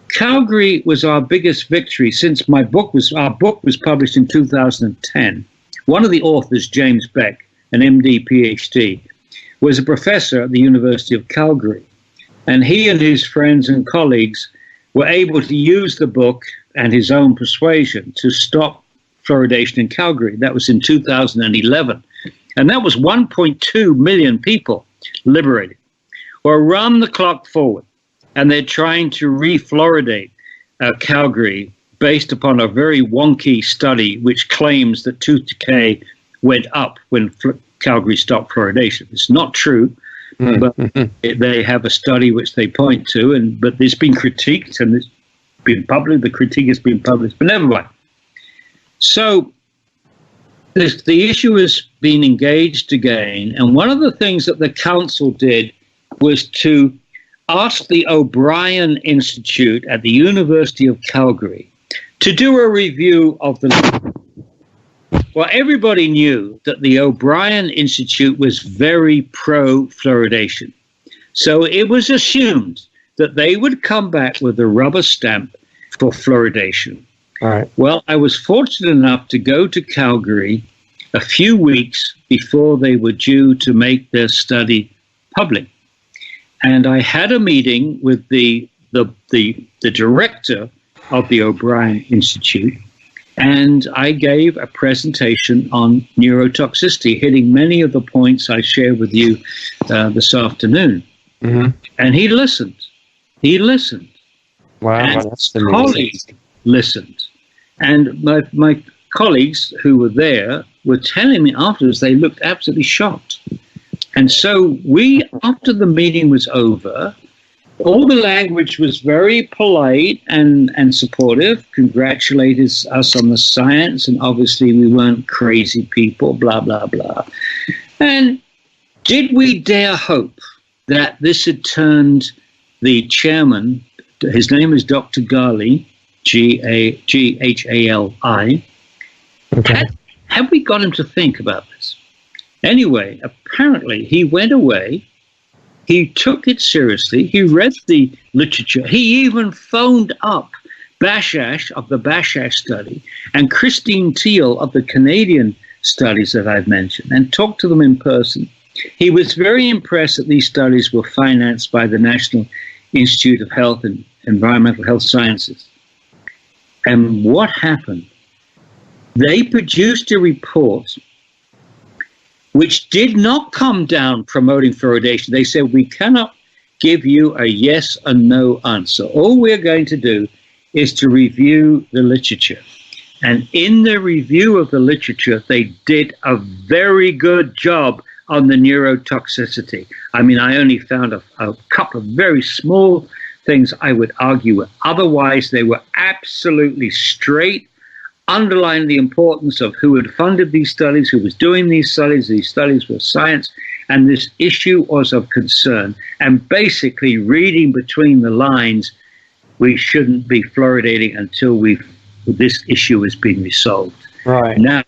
Calgary was our biggest victory since our book was published in 2010. One of the authors, James Beck, an MD, PhD, was a professor at the University of Calgary. And he and his friends and colleagues were able to use the book and his own persuasion to stop fluoridation in Calgary. That was in 2011. And that was 1.2 million people liberated. Well, run the clock forward, and they're trying to refluoridate Calgary based upon a very wonky study which claims that tooth decay went up when Calgary stopped fluoridation. It's not true, but they have a study which they point to, but it's been critiqued and it's been published. The critique has been published, but never mind. So the issue has been engaged again, and one of the things that the council did was to ask the O'Brien Institute at the University of Calgary to do a review of the... Well, everybody knew that the O'Brien Institute was very pro-fluoridation. So it was assumed that they would come back with a rubber stamp for fluoridation. All right. Well, I was fortunate enough to go to Calgary a few weeks before they were due to make their study public. And I had a meeting with the director of the O'Brien Institute, and I gave a presentation on neurotoxicity, hitting many of the points I shared with you this afternoon. Mm-hmm. And he listened. He listened. Wow, and that's his colleagues listened. And my colleagues who were there were telling me afterwards they looked absolutely shocked. And so after the meeting was over, all the language was very polite and supportive, congratulated us on the science, and obviously we weren't crazy people, blah, blah, blah. And did we dare hope that this had turned the chairman, his name is Dr. Ghali, Ghali. Okay. Had we got him to think about this? Anyway, apparently he went away. He took it seriously. He read the literature. He even phoned up Bashash of the Bashash study and Christine Teal of the Canadian studies that I've mentioned and talked to them in person. He was very impressed that these studies were financed by the National Institute of Health and Environmental Health Sciences. And what happened? They produced a report which did not come down promoting fluoridation. They said, we cannot give you a yes or no answer. All we're going to do is to review the literature. And in the review of the literature, they did a very good job on the neurotoxicity. I mean, I only found a couple of very small things I would argue with. Otherwise, they were absolutely straight, underlining the importance of who had funded these studies, who was doing these studies. These studies were science. and this issue was of concern. And basically, reading between the lines, we shouldn't be fluoridating until this issue has been resolved. Right. Now,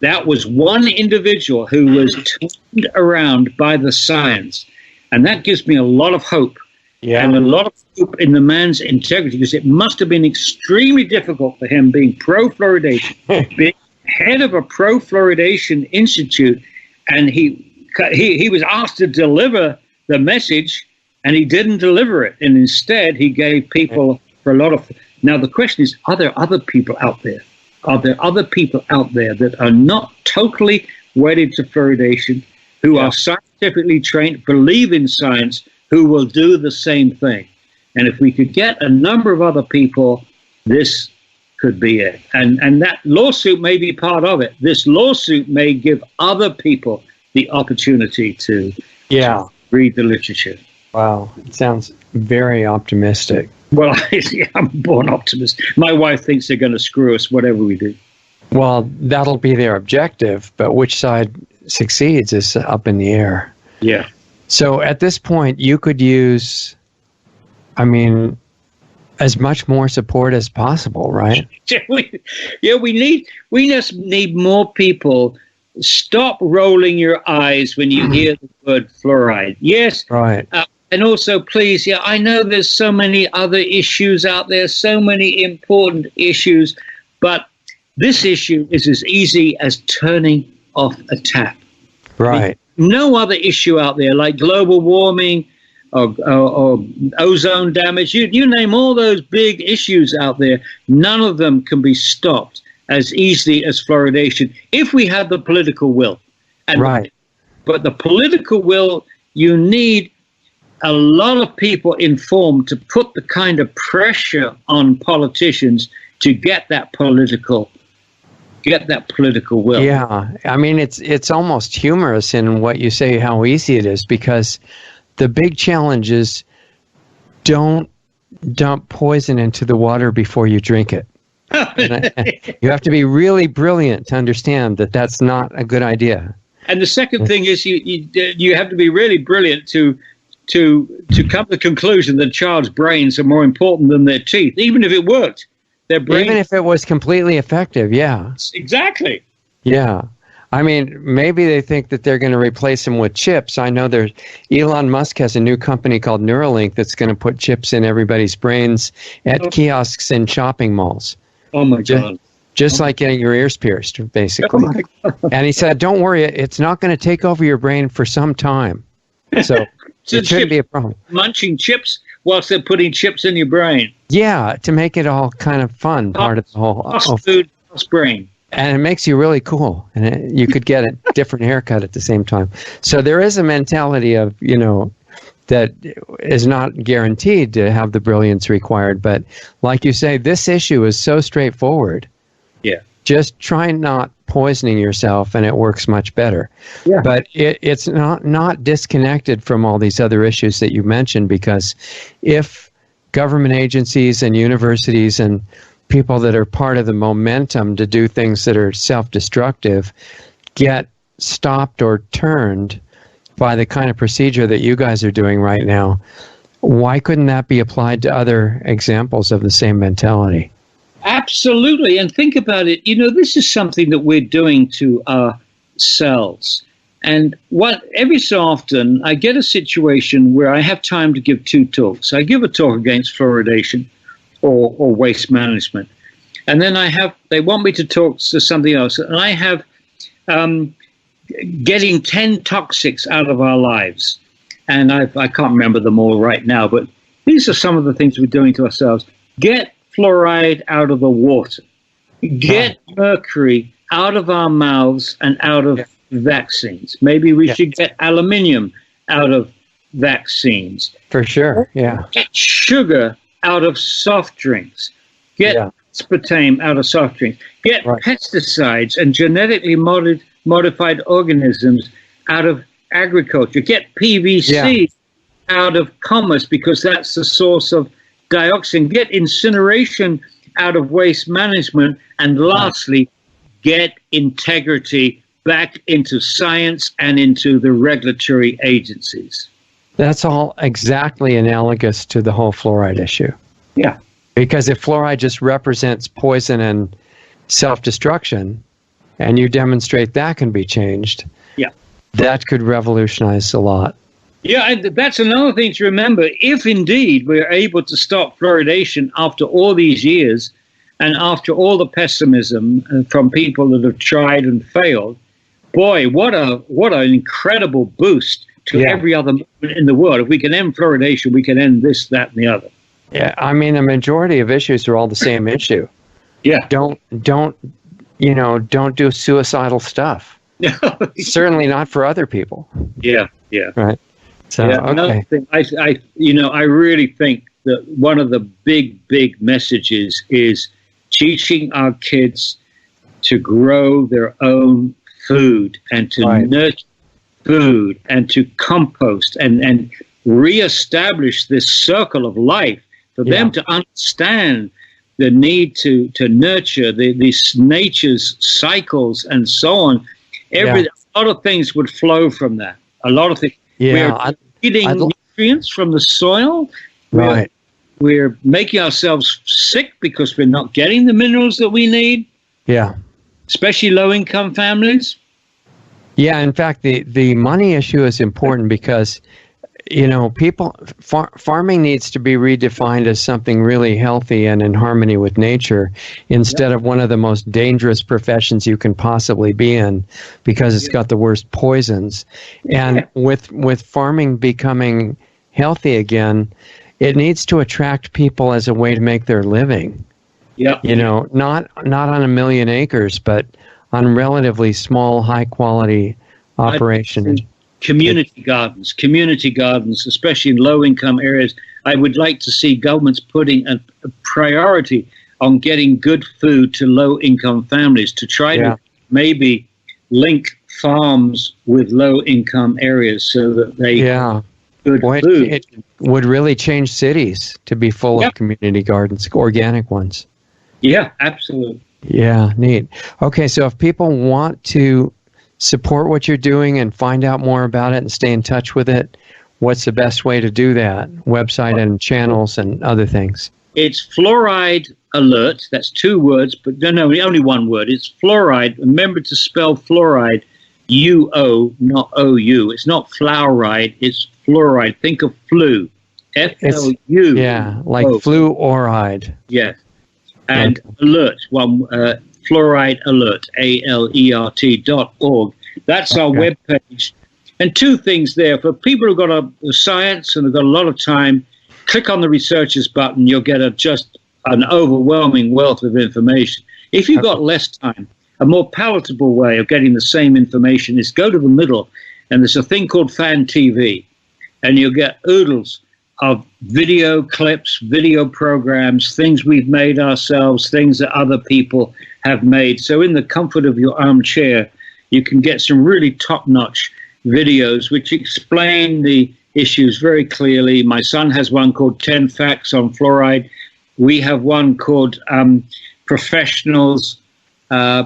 that was one individual who was turned around by the science, and that gives me a lot of hope. Yeah. And a lot of hope in the man's integrity, because it must have been extremely difficult for him, being pro-fluoridation, being head of a pro-fluoridation institute, and he was asked to deliver the message, and he didn't deliver it. And instead, he gave people for a lot of... Now, the question is, are there other people out there? Are there other people out there that are not totally wedded to fluoridation, who are scientifically trained, believe in science, who will do the same thing? And if we could get a number of other people, this could be it. And that lawsuit may be part of it. This lawsuit may give other people the opportunity to read the literature. Wow. It sounds very optimistic. Well, I'm a born optimist. My wife thinks they're going to screw us, whatever we do. Well, that'll be their objective, but which side succeeds is up in the air. Yeah. So at this point, you could use, as much more support as possible, right? we just need more people. Stop rolling your eyes when you hear the word fluoride. Yes. Right. And also, please, I know there's so many other issues out there, so many important issues, but this issue is as easy as turning off a tap. Right. No other issue out there like global warming or ozone damage. You name all those big issues out there. None of them can be stopped as easily as fluoridation if we have the political will. But the political will, you need a lot of people informed to put the kind of pressure on politicians to get that political will. Yeah, it's almost humorous in what you say, how easy it is, because the big challenge is don't dump poison into the water before you drink it. You have to be really brilliant to understand that that's not a good idea. And the second thing is you have to be really brilliant to come to the conclusion that a child's brains are more important than their teeth, even if it worked. Their brain, even if it was completely effective, yeah. Exactly. Yeah. Maybe they think that they're going to replace them with chips. I know Elon Musk has a new company called Neuralink that's going to put chips in everybody's brains at kiosks in shopping malls. Oh, my God. Just like getting your ears pierced, basically. Oh, my God. And he said, don't worry, it's not going to take over your brain for some time. So it shouldn't be a problem. Munching chips whilst they're putting chips in your brain. Yeah, to make it all kind of fun, part of the whole... food, brain. And it makes you really cool. And you could get a different haircut at the same time. So there is a mentality of, that is not guaranteed to have the brilliance required. But like you say, this issue is so straightforward. Yeah. Just try not poisoning yourself and it works much better. Yeah. But it's not disconnected from all these other issues that you mentioned, because if government agencies and universities and people that are part of the momentum to do things that are self-destructive get stopped or turned by the kind of procedure that you guys are doing right now, why couldn't that be applied to other examples of the same mentality? Absolutely. And think about it. This is something that we're doing to our cells. And every so often, I get a situation where I have time to give two talks. I give a talk against fluoridation or waste management. And then they want me to talk to something else. And I have getting 10 toxics out of our lives. And I can't remember them all right now, but these are some of the things we're doing to ourselves. Get fluoride out of the water. Get mercury out of our mouths and out of vaccines. Maybe we should get aluminium out of vaccines. For sure, yeah. Get sugar out of soft drinks. Get aspartame out of soft drinks. Get pesticides and genetically modified organisms out of agriculture. Get PVC out of commerce, because that's the source of dioxin. Get incineration out of waste management. And lastly, get integrity back into science and into the regulatory agencies. That's all exactly analogous to the whole fluoride issue. Yeah. Because if fluoride just represents poison and self-destruction, and you demonstrate that can be changed, yeah, that could revolutionize a lot. Yeah, and that's another thing to remember. If indeed we're able to stop fluoridation after all these years, and after all the pessimism from people that have tried and failed, boy, what an incredible boost to every other movement in the world. If we can end fluoridation, we can end this, that, and the other. Yeah, I mean, the majority of issues are all the same issue. Yeah. Don't do suicidal stuff. Certainly not for other people. Yeah, yeah. Right. So, another thing, I really think that one of the big messages is teaching our kids to grow their own food and to nurture food and to compost and reestablish this circle of life for them to understand the need to nurture these nature's cycles and so on. A lot of things would flow from that. A lot of things. We're eating nutrients from the soil. We're making ourselves sick because we're not getting the minerals that we need. Yeah. Especially low-income families. Yeah, in fact, the money issue is important because, farming needs to be redefined as something really healthy and in harmony with nature instead of one of the most dangerous professions you can possibly be in because it's got the worst poisons. And with farming becoming healthy again, it needs to attract people as a way to make their living. Yeah. Not on a million acres, but on relatively small, high-quality operation. Community gardens, especially in low-income areas. I would like to see governments putting a priority on getting good food to low-income families to try to maybe link farms with low-income areas so that they good food. It would really change cities to be full of community gardens, organic ones. Yeah, absolutely. Yeah, neat. Okay, so if people want to support what you're doing and find out more about it and stay in touch with it, what's the best way to do that? Website and channels and other things. It's Fluoride Alert. That's 2 words, but no, only 1 word. It's fluoride. Remember to spell fluoride, U-O, not O-U. It's not fluoride, it's fluoride. Think of flu, F-L-U. Yeah, like fluoride. Yes. And alert, Fluoride Alert, ALERT.org. That's our webpage. And 2 things there. For people who've got a science and have got a lot of time, click on the researchers button. You'll get just an overwhelming wealth of information. If you've got less time, a more palatable way of getting the same information is go to the middle, and there's a thing called Fan TV, and you'll get oodles of video clips, video programs, things we've made ourselves, things that other people have made. So in the comfort of your armchair, you can get some really top-notch videos which explain the issues very clearly. My son has one called 10 Facts on Fluoride. We have one called Professional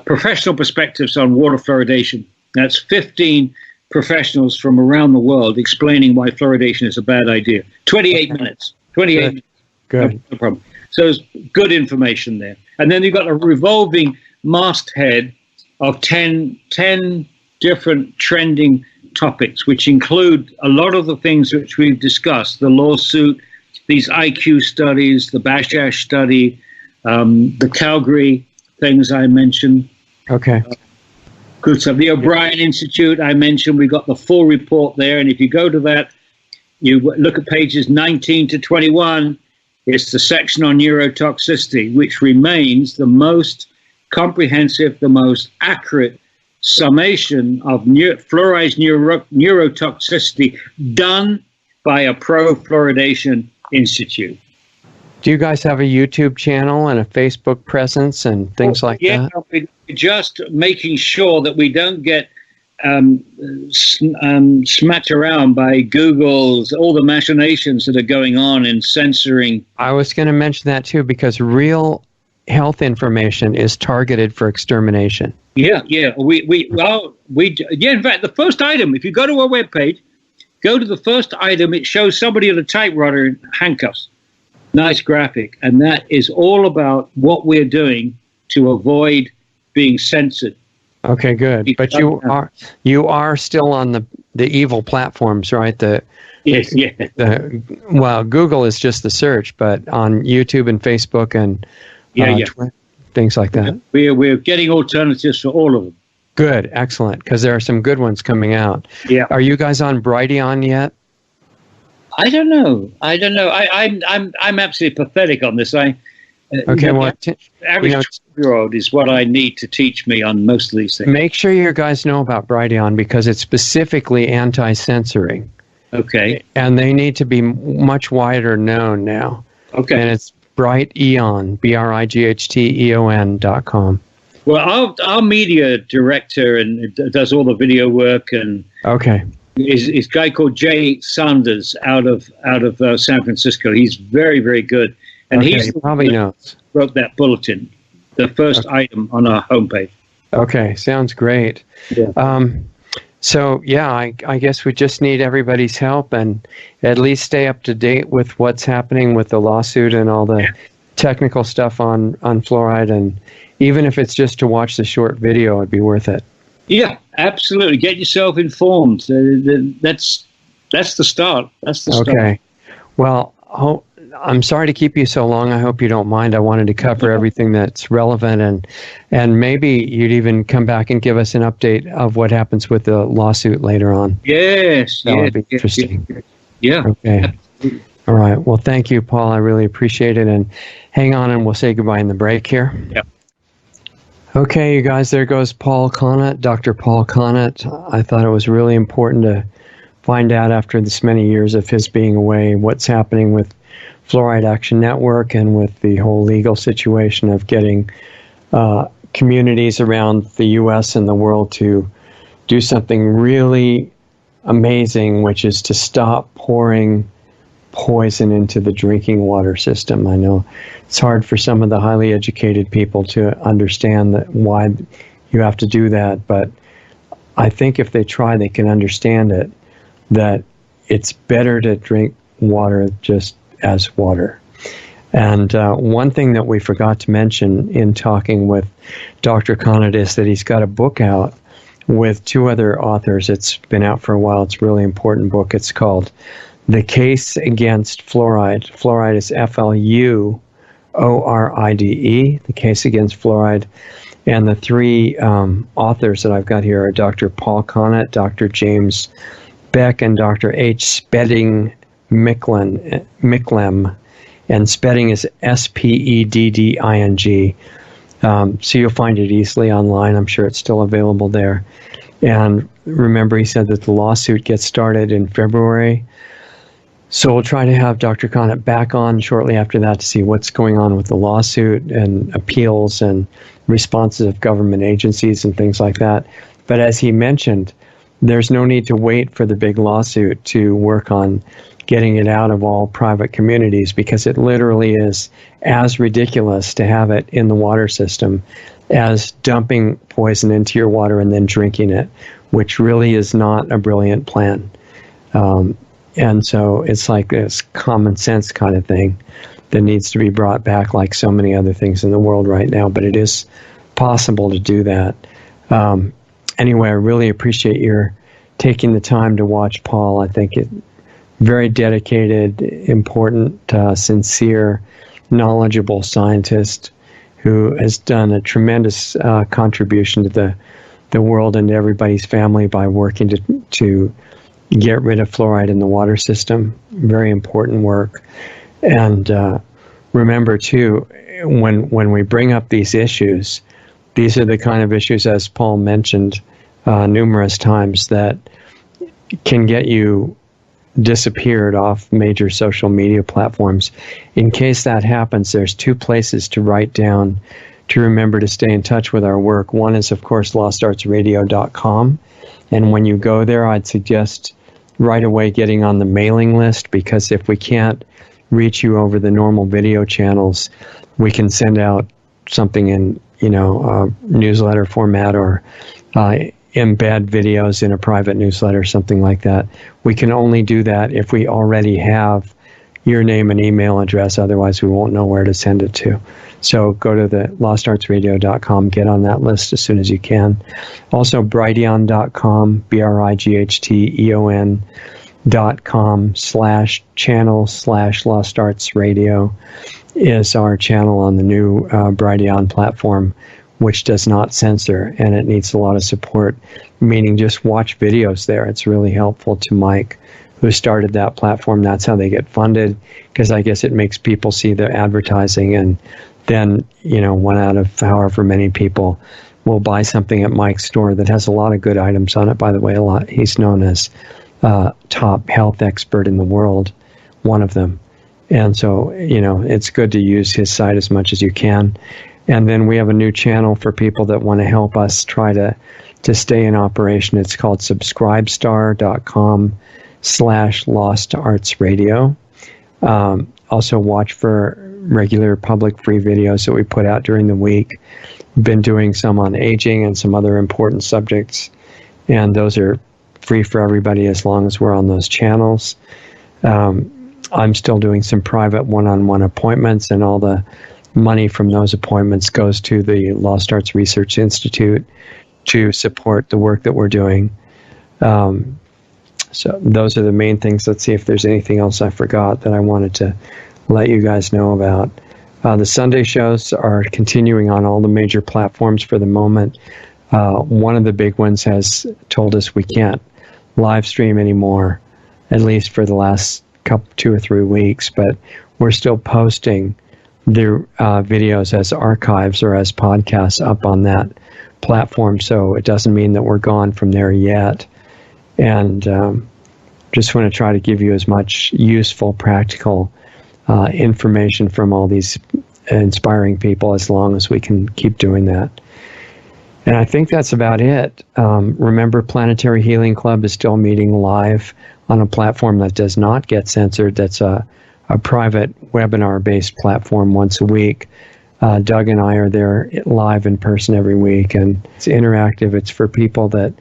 Perspectives on Water Fluoridation. That's 15 professionals from around the world explaining why fluoridation is a bad idea. 28 minutes. 28 minutes. Good. No problem. So there's good information there. And then you've got a revolving masthead of 10 different trending topics, which include a lot of the things which we've discussed, the lawsuit, these IQ studies, the Bashash study, the Calgary things I mentioned. Okay. Good stuff. The O'Brien Institute, I mentioned, we got the full report there. And if you go to that, you look at pages 19 to 21, it's the section on neurotoxicity, which remains the most comprehensive, the most accurate summation of fluoride's neurotoxicity done by a pro-fluoridation institute. Do you guys have a YouTube channel and a Facebook presence and things like that? Yeah, we're just making sure that we don't get smacked around by Google's, all the machinations that are going on in censoring. I was going to mention that too, because real health information is targeted for extermination. Yeah. In fact, the first item, if you go to our webpage, go to the first item, it shows somebody on a typewriter in handcuffs. Nice graphic. And that is all about what we're doing to avoid being censored. Okay, good. But you are still on the evil platforms, right? Yes. Well, Google is just the search, but on YouTube and Facebook and Twitter, things like that. We're getting alternatives for all of them. Good, excellent, because there are some good ones coming out. Yeah. Are you guys on Brighteon yet? I don't know. I'm absolutely pathetic on this. Average 12-year-old is what I need to teach me on most of these things. Make sure your guys know about Brighteon because it's specifically anti-censoring. Okay. And they need to be much wider known now. Okay. And it's Brighteon, BRIGHTEON.com. Well, our media director and does all the video work and is a guy called Jay Sanders out of San Francisco. He's very, very good, and he probably knows. Wrote that bulletin, the first item on our homepage. Okay, sounds great. Yeah. I guess we just need everybody's help and at least stay up to date with what's happening with the lawsuit and all the technical stuff on fluoride, and even if it's just to watch the short video, it'd be worth it. Yeah, absolutely. Get yourself informed. That's the start. Okay. Well, I'm sorry to keep you so long. I hope you don't mind. I wanted to cover everything that's relevant, and maybe you'd even come back and give us an update of what happens with the lawsuit later on. Yes. That would be interesting. Yeah. Okay. Absolutely. All right. Well, thank you, Paul. I really appreciate it. And hang on, and we'll say goodbye in the break here. Yeah. Okay, you guys, there goes Paul Connett, Dr. Paul Connett. I thought it was really important to find out after this many years of his being away what's happening with Fluoride Action Network and with the whole legal situation of getting communities around the U.S. and the world to do something really amazing, which is to stop pouring poison into the drinking water system. I know it's hard for some of the highly educated people to understand that why you have to do that, but I think if they try, they can understand it, that it's better to drink water just as water. And one thing that we forgot to mention in talking with Dr. Connett is that he's got a book out with two other authors. It's been out for a while. It's a really important book. It's called The Case Against Fluoride. Fluoride is Fluoride, The Case Against Fluoride. And the three authors that I've got here are Dr. Paul Connett, Dr. James Beck, and Dr. H. Spedding Micklem. And Spedding is Spedding. So you'll find it easily online. I'm sure it's still available there. And remember, he said that the lawsuit gets started in February. So we'll try to have Dr. Connett back on shortly after that to see what's going on with the lawsuit and appeals and responses of government agencies and things like that. But as he mentioned, there's no need to wait for the big lawsuit to work on getting it out of all private communities, because it literally is as ridiculous to have it in the water system as dumping poison into your water and then drinking it, which really is not a brilliant plan. And so it's like this common sense kind of thing that needs to be brought back, like so many other things in the world right now. But it is possible to do that. Anyway, I really appreciate your taking the time to watch Paul. I think it very dedicated, important, sincere, knowledgeable scientist who has done a tremendous contribution to the world and to everybody's family by working to get rid of fluoride in the water system. Very important work. And remember, too, when we bring up these issues, these are the kind of issues, as Paul mentioned numerous times, that can get you disappeared off major social media platforms. In case that happens, there's two places to write down to remember to stay in touch with our work. One is, of course, lostartsradio.com. And when you go there, I'd suggest right away getting on the mailing list, because if we can't reach you over the normal video channels, we can send out something in, newsletter format or embed videos in a private newsletter, something like that. We can only do that if we already have your name and email address. Otherwise, we won't know where to send it to. So go to the lostartsradio.com, get on that list as soon as you can. Also, Brighteon.com, brighteon.com/channel/lostartsradio is our channel on the new Brighteon platform, which does not censor, and it needs a lot of support, meaning just watch videos there. It's really helpful to Mike, who started that platform. That's how they get funded, because I guess it makes people see the advertising, and then, one out of however many people will buy something at Mike's store that has a lot of good items on it, by the way. He's known as top health expert in the world, one of them. And so, it's good to use his site as much as you can. And then we have a new channel for people that want to help us try to stay in operation. It's called subscribestar.com/lostartsradio. Also watch for regular public free videos that we put out during the week. Been doing some on aging and some other important subjects, and those are free for everybody as long as we're on those channels. I'm still doing some private one-on-one appointments, and all the money from those appointments goes to the Lost Arts Research Institute to support the work that we're doing. So those are the main things. Let's see if there's anything else I forgot that I wanted to let you guys know about. The Sunday shows are continuing on all the major platforms for the moment. One of the big ones has told us we can't live stream anymore, at least for the last 2 or 3 weeks, but we're still posting the videos as archives or as podcasts up on that platform, so it doesn't mean that we're gone from there yet. And just want to try to give you as much useful, practical information from all these inspiring people as long as we can keep doing that. And I think that's about it. Remember, Planetary Healing Club is still meeting live on a platform that does not get censored. That's a private webinar-based platform once a week. Doug and I are there live in person every week, and it's interactive. It's for people that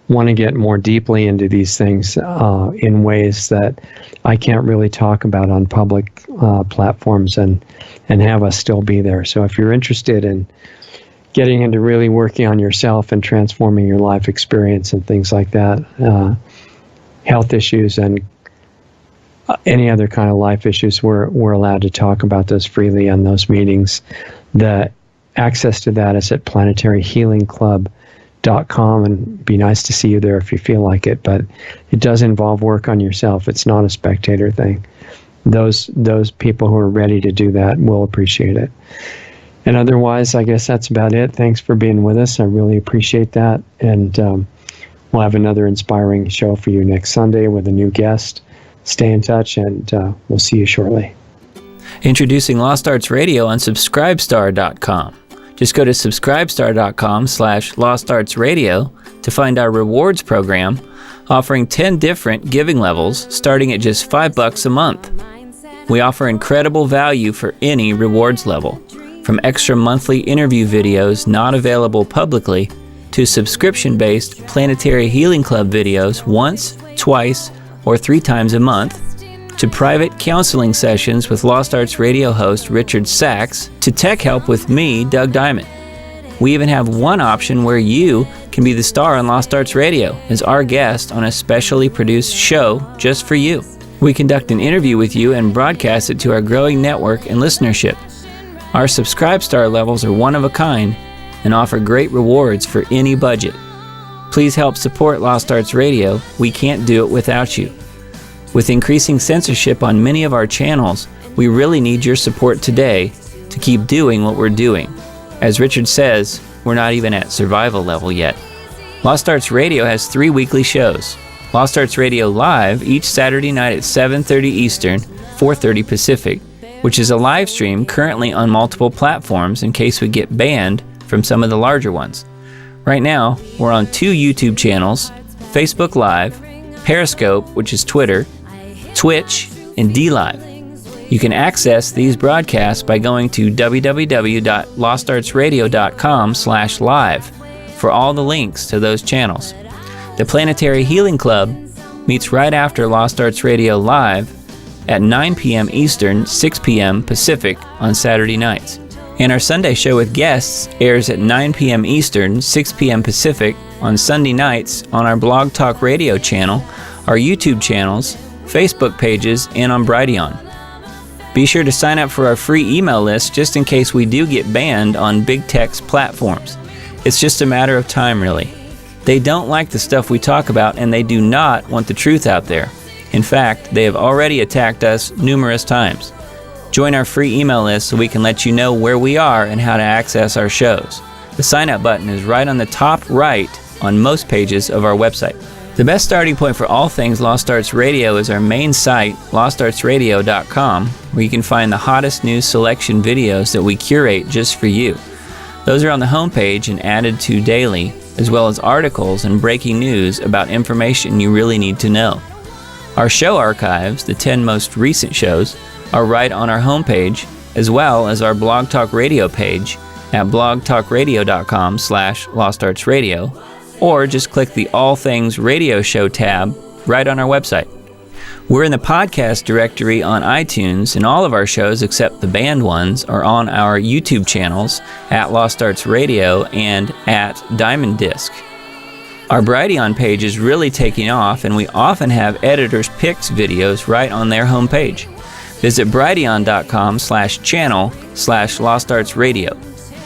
want to get more deeply into these things in ways that I can't really talk about on public platforms, and have us still be there. So if you're interested in getting into really working on yourself and transforming your life experience and things like that, health issues and any other kind of life issues, we're allowed to talk about those freely on those meetings. The access to that is at planetaryhealingclub.com, and be nice to see you there if you feel like it, but it does involve work on yourself. It's not a spectator thing. Those people who are ready to do that will appreciate it. And otherwise, I guess that's about it. Thanks for being with us. I really appreciate that. And we'll have another inspiring show for you next Sunday with a new guest. Stay in touch, and we'll see you shortly. Introducing Lost Arts Radio on Subscribestar.com. Just go to subscribestar.com/lostartsradio to find our rewards program, offering 10 different giving levels starting at just $5 a month. We offer incredible value for any rewards level, from extra monthly interview videos not available publicly to subscription-based Planetary Healing Club videos once, twice, or 3 times a month, to private counseling sessions with Lost Arts Radio host Richard Sachs, to tech help with me, Doug Diamond. We even have one option where you can be the star on Lost Arts Radio as our guest on a specially produced show just for you. We conduct an interview with you and broadcast it to our growing network and listenership. Our Subscribe Star levels are one of a kind and offer great rewards for any budget. Please help support Lost Arts Radio. We can't do it without you. With increasing censorship on many of our channels, we really need your support today to keep doing what we're doing. As Richard says, we're not even at survival level yet. Lost Arts Radio has 3 weekly shows. Lost Arts Radio Live each Saturday night at 7:30 Eastern, 4:30 Pacific, which is a live stream currently on multiple platforms in case we get banned from some of the larger ones. Right now, we're on 2 YouTube channels, Facebook Live, Periscope, which is Twitter, Twitch, and DLive. You can access these broadcasts by going to www.lostartsradio.com/live for all the links to those channels. The Planetary Healing Club meets right after Lost Arts Radio Live at 9 p.m. Eastern, 6 p.m. Pacific on Saturday nights. And our Sunday show with guests airs at 9 p.m. Eastern, 6 p.m. Pacific on Sunday nights on our Blog Talk Radio channel, our YouTube channels, Facebook pages, and on Brighteon. Be sure to sign up for our free email list just in case we do get banned on big tech's platforms. It's just a matter of time, really. They don't like the stuff we talk about, and they do not want the truth out there. In fact, they have already attacked us numerous times. Join our free email list so we can let you know where we are and how to access our shows. The sign up button is right on the top right on most pages of our website. The best starting point for all things Lost Arts Radio is our main site, lostartsradio.com, where you can find the hottest news selection videos that we curate just for you. Those are on the homepage and added to daily, as well as articles and breaking news about information you really need to know. Our show archives, the 10 most recent shows, are right on our homepage, as well as our Blog Talk Radio page at blogtalkradio.com/lostartsradio, or just click the All Things Radio Show tab right on our website. We're in the podcast directory on iTunes, and all of our shows except the banned ones are on our YouTube channels at Lost Arts Radio and at Diamond Disc. Our Brighteon page is really taking off, and we often have editors' picks videos right on their homepage. Visit brighteon.com/channel/LostArtsRadio.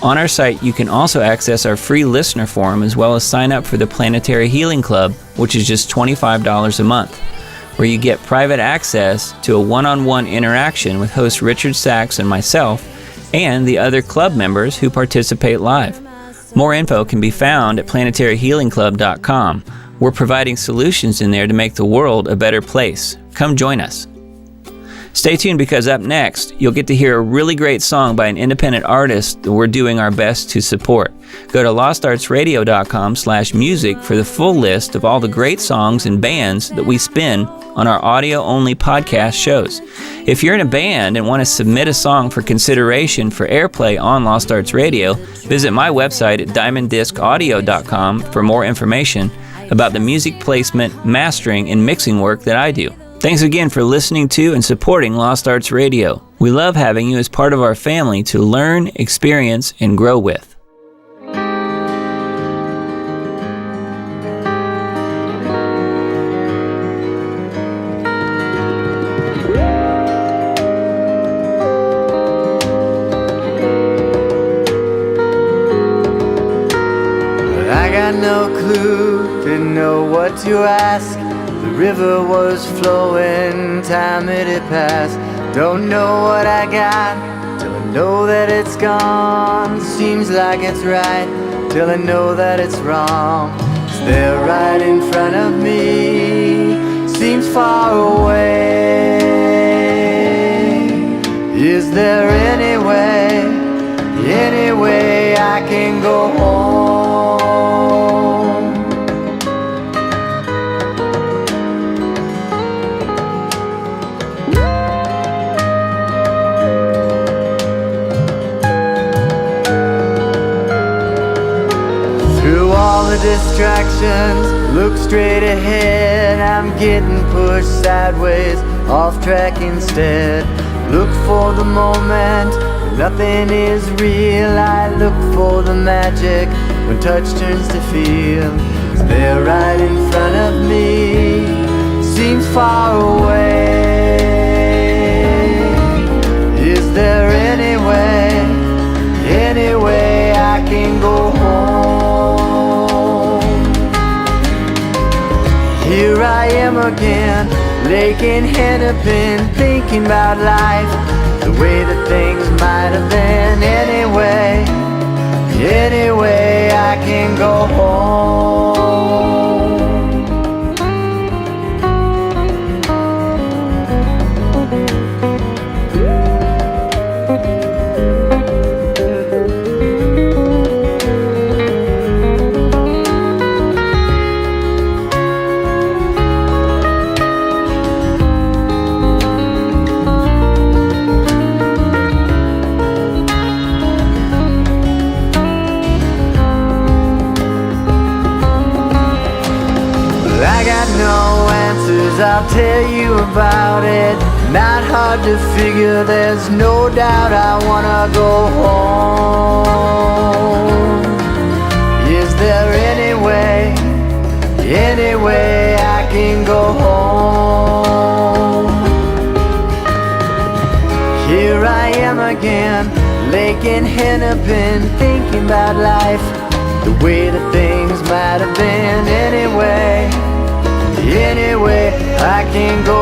On our site, you can also access our free listener forum as well as sign up for the Planetary Healing Club, which is just $25 a month, where you get private access to a one-on-one interaction with host Richard Sachs and myself and the other club members who participate live. More info can be found at planetaryhealingclub.com. We're providing solutions in there to make the world a better place. Come join us. Stay tuned, because up next, you'll get to hear a really great song by an independent artist that we're doing our best to support. Go to lostartsradio.com/music for the full list of all the great songs and bands that we spin on our audio-only podcast shows. If you're in a band and want to submit a song for consideration for airplay on Lost Arts Radio, visit my website at diamonddiscaudio.com for more information about the music placement, mastering, and mixing work that I do. Thanks again for listening to and supporting Lost Arts Radio. We love having you as part of our family to learn, experience, and grow with. I got no clue, didn't know what to ask. The river was flowing, time it had passed. Don't know what I got, till I know that it's gone. Seems like it's right, till I know that it's wrong. It's there right in front of me, seems far away. Is there any way I can go home? Distractions, look straight ahead. I'm getting pushed sideways, off track instead. Look for the moment when nothing is real. I look for the magic when touch turns to feel. It's there right in front of me, seems far away. Is there any way I can go home? Here I am again, lake in Hennepin, thinking about life, the way that things might have been. Any way I can go home. I'll tell you about it. Not hard to figure, there's no doubt I wanna go home. Is there any way I can go home? Here I am again, Lake and Hennepin, thinking about life, the way that things might have been. Anyway, I can go